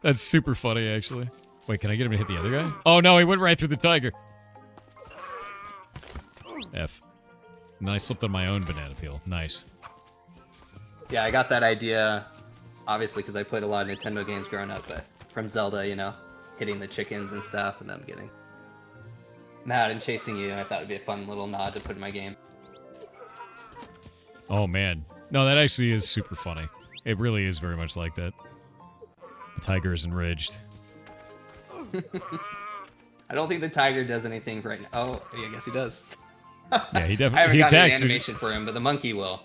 That's super funny, actually. Wait, can I get him to hit the other guy? Oh, no, he went right through the tiger. F. And then I slipped on my own banana peel. Nice. Yeah, I got that idea, obviously, because I played a lot of Nintendo games growing up, but from Zelda, you know, hitting the chickens and stuff, and them getting mad and chasing you, and I thought it'd be a fun little nod to put in my game. Oh, man. No, that actually is super funny. It really is very much like that. The tiger is enraged. I don't think the tiger does anything right now. Oh, yeah, I guess he does. Yeah, he I definitely haven't he gotten an attacks animation for him, but the monkey will.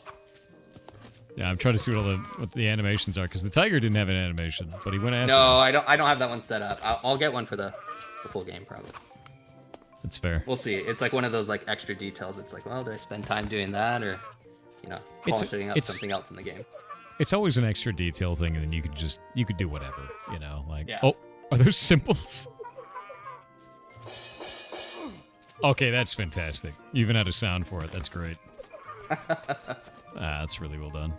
Yeah, I'm trying to see what the animations are, because the tiger didn't have an animation, but he went after No, him. I don't have that one set up. I'll get one for the full game, probably. That's fair. We'll see. It's like one of those like extra details. It's like, well, did I spend time doing that, or you know, polishing up something else in the game? It's always an extra detail thing, and then you could do whatever, you know, like, yeah. Oh, are those symbols? Okay, that's fantastic. You even had a sound for it. That's great. That's really well done.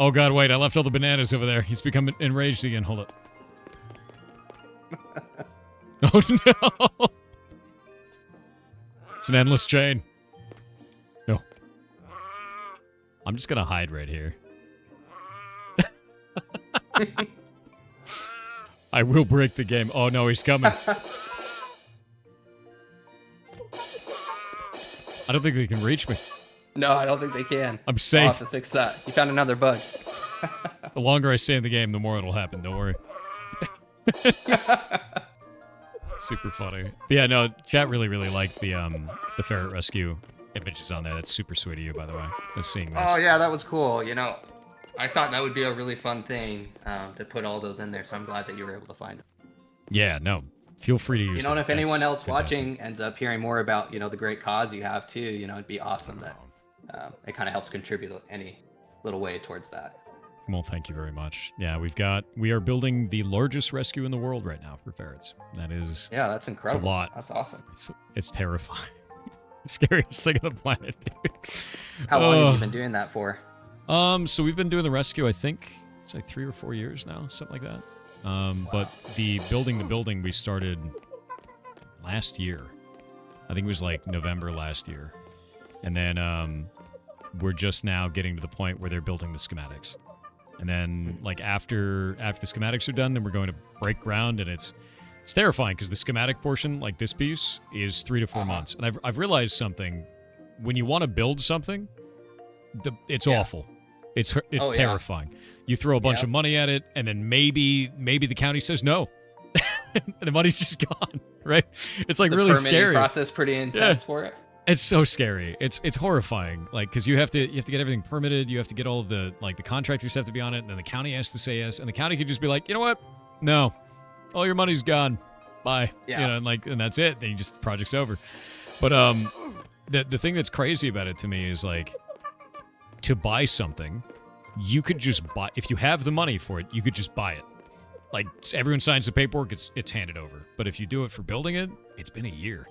Oh god, wait, I left all the bananas over there. He's become enraged again. Hold up. Oh no! It's an endless chain. No. I'm just gonna hide right here. I will break the game. Oh no, he's coming. I don't think they can reach me. No, I don't think they can. I'm I'll safe. have to fix that. You found another bug. The longer I stay in the game, the more it'll happen. Don't worry. Super funny. But yeah, no, chat really liked the ferret rescue images on there. That's super sweet of you, by the way. Just seeing this. Oh yeah, that was cool. You know, I thought that would be a really fun thing to put all those in there. So I'm glad that you were able to find them. Yeah, no. Feel free to use You know, and if That's anyone else fantastic. watching ends up hearing more about, the great cause you have too, it'd be awesome that it kind of helps contribute any little way towards that. Well, thank you very much. Yeah, we are building the largest rescue in the world right now for ferrets. That is, Yeah, that's incredible. It's a lot. That's awesome. It's terrifying. Scariest thing on the planet, dude. How long have you been doing that for? So we've been doing the rescue, I think it's like 3 or 4 years now, something like that. But the building we started last year. I think it was like November last year. And then we're just now getting to the point where they're building the schematics. And then like after the schematics are done, then we're going to break ground, and it's terrifying because the schematic portion, like this piece, is 3 to 4 months. And I've realized something. When you want to build something, it's awful. It's terrifying. You throw a bunch of money at it, and then maybe the county says no, and the money's just gone. Right? It's like The really permitting scary. process pretty intense for it. It's so scary. It's horrifying. Like, because you have to get everything permitted. You have to get all of the the contractors have to be on it, and then the county has to say yes, and the county could just be like, you know what? No, all your money's gone. Bye. Yeah. And that's it. Then the project's over. But the thing that's crazy about it to me is like, to buy something, you could just buy, if you have the money for it, you could just buy it. Like, everyone signs the paperwork, it's handed over. But if you do it for building it, it's been a year.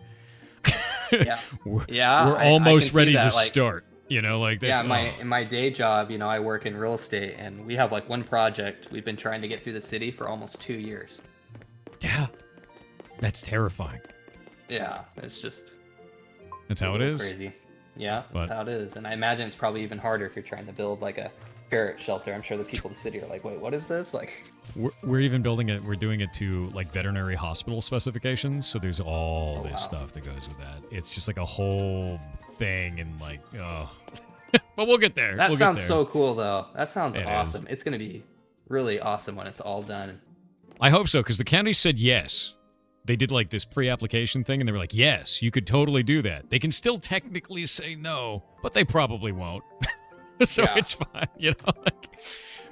We're almost ready to start. That's, in my day job, I work in real estate, and we have like one project we've been trying to get through the city for almost 2 years. Yeah, that's terrifying. Yeah, it's just that's how it is. Crazy. Yeah, that's how it is. And I imagine it's probably even harder if you're trying to build like a ferret shelter. I'm sure the people in the city are like, wait, what is this? Like, we're even building it. We're doing it to like veterinary hospital specifications. So there's all this stuff that goes with that. It's just like a whole thing, and like, but we'll get there. That sounds so cool, though. That sounds awesome. Is. It's gonna be really awesome when it's all done. I hope so, because the county said yes. They did like this pre-application thing, and they were like, yes, you could totally do that. They can still technically say no, but they probably won't. So it's fine,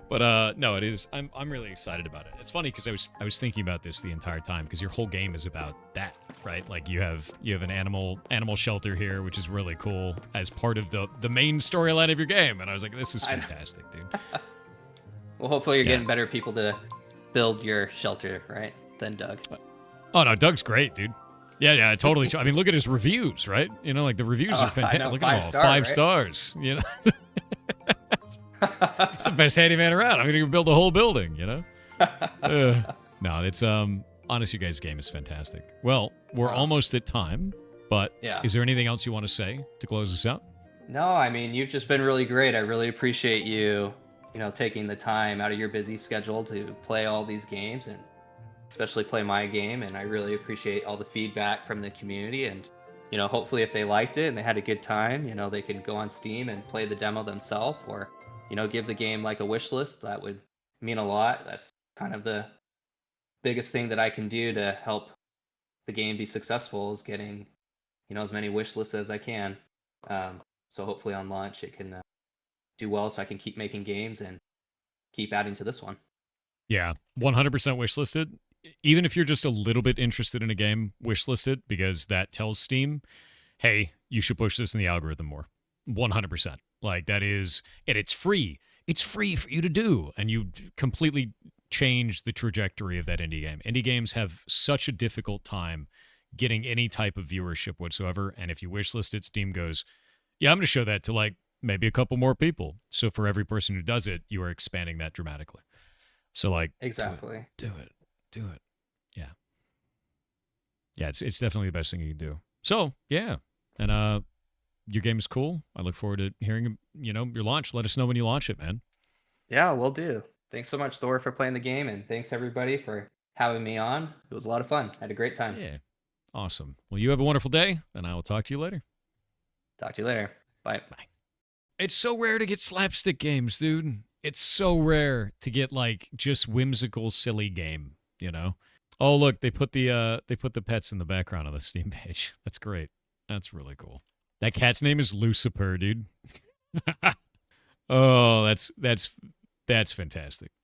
But no, it is. I'm really excited about it. It's funny because I was thinking about this the entire time, because your whole game is about that, right? Like you have an animal shelter here, which is really cool as part of the main storyline of your game. And I was like, this is fantastic, dude. Well, hopefully you're getting better people to build your shelter, right? Than Doug. Oh no, Doug's great, dude. Yeah, totally. I mean, look at his reviews, right? Like the reviews are fantastic. Look at them all, 5 stars. It's the best handyman around. I'm gonna build a whole building. No, it's honestly, you guys' game is fantastic. Well, we're almost at time, but is there anything else you want to say to close this out? No, I mean, you've just been really great. I really appreciate you, taking the time out of your busy schedule to play all these games, and especially play my game. And I really appreciate all the feedback from the community. And, hopefully if they liked it and they had a good time, they can go on Steam and play the demo themselves, or, give the game like a wish list. That would mean a lot. That's kind of the biggest thing that I can do to help the game be successful, is getting, as many wish lists as I can. So hopefully on launch it can do well, so I can keep making games and keep adding to this one. Yeah, 100% wish listed. Even if you're just a little bit interested in a game, wish listed, because that tells Steam, hey, you should push this in the algorithm more. 100%. Like, that is, and it's free. It's free for you to do, and you completely change the trajectory of that indie game. Indie games have such a difficult time getting any type of viewership whatsoever, and if you wish list it, Steam goes, yeah, I'm going to show that to like maybe a couple more people. So for every person who does it, you are expanding that dramatically. So like, exactly, do it. Yeah, it's definitely the best thing you can do. So yeah, and your game is cool. I look forward to hearing your launch. Let us know when you launch it, man. Yeah, we'll do. Thanks so much, Thor, for playing the game, and thanks everybody for having me on. It was a lot of fun. I had a great time. Yeah, awesome. Well, you have a wonderful day, and I will talk to you later. Talk to you later. Bye. It's so rare to get slapstick games, dude. It's so rare to get like just whimsical, silly game, you know? Oh, look, they put the pets in the background on the Steam page. That's great. That's really cool. That cat's name is Lucifer, dude. Oh, that's fantastic.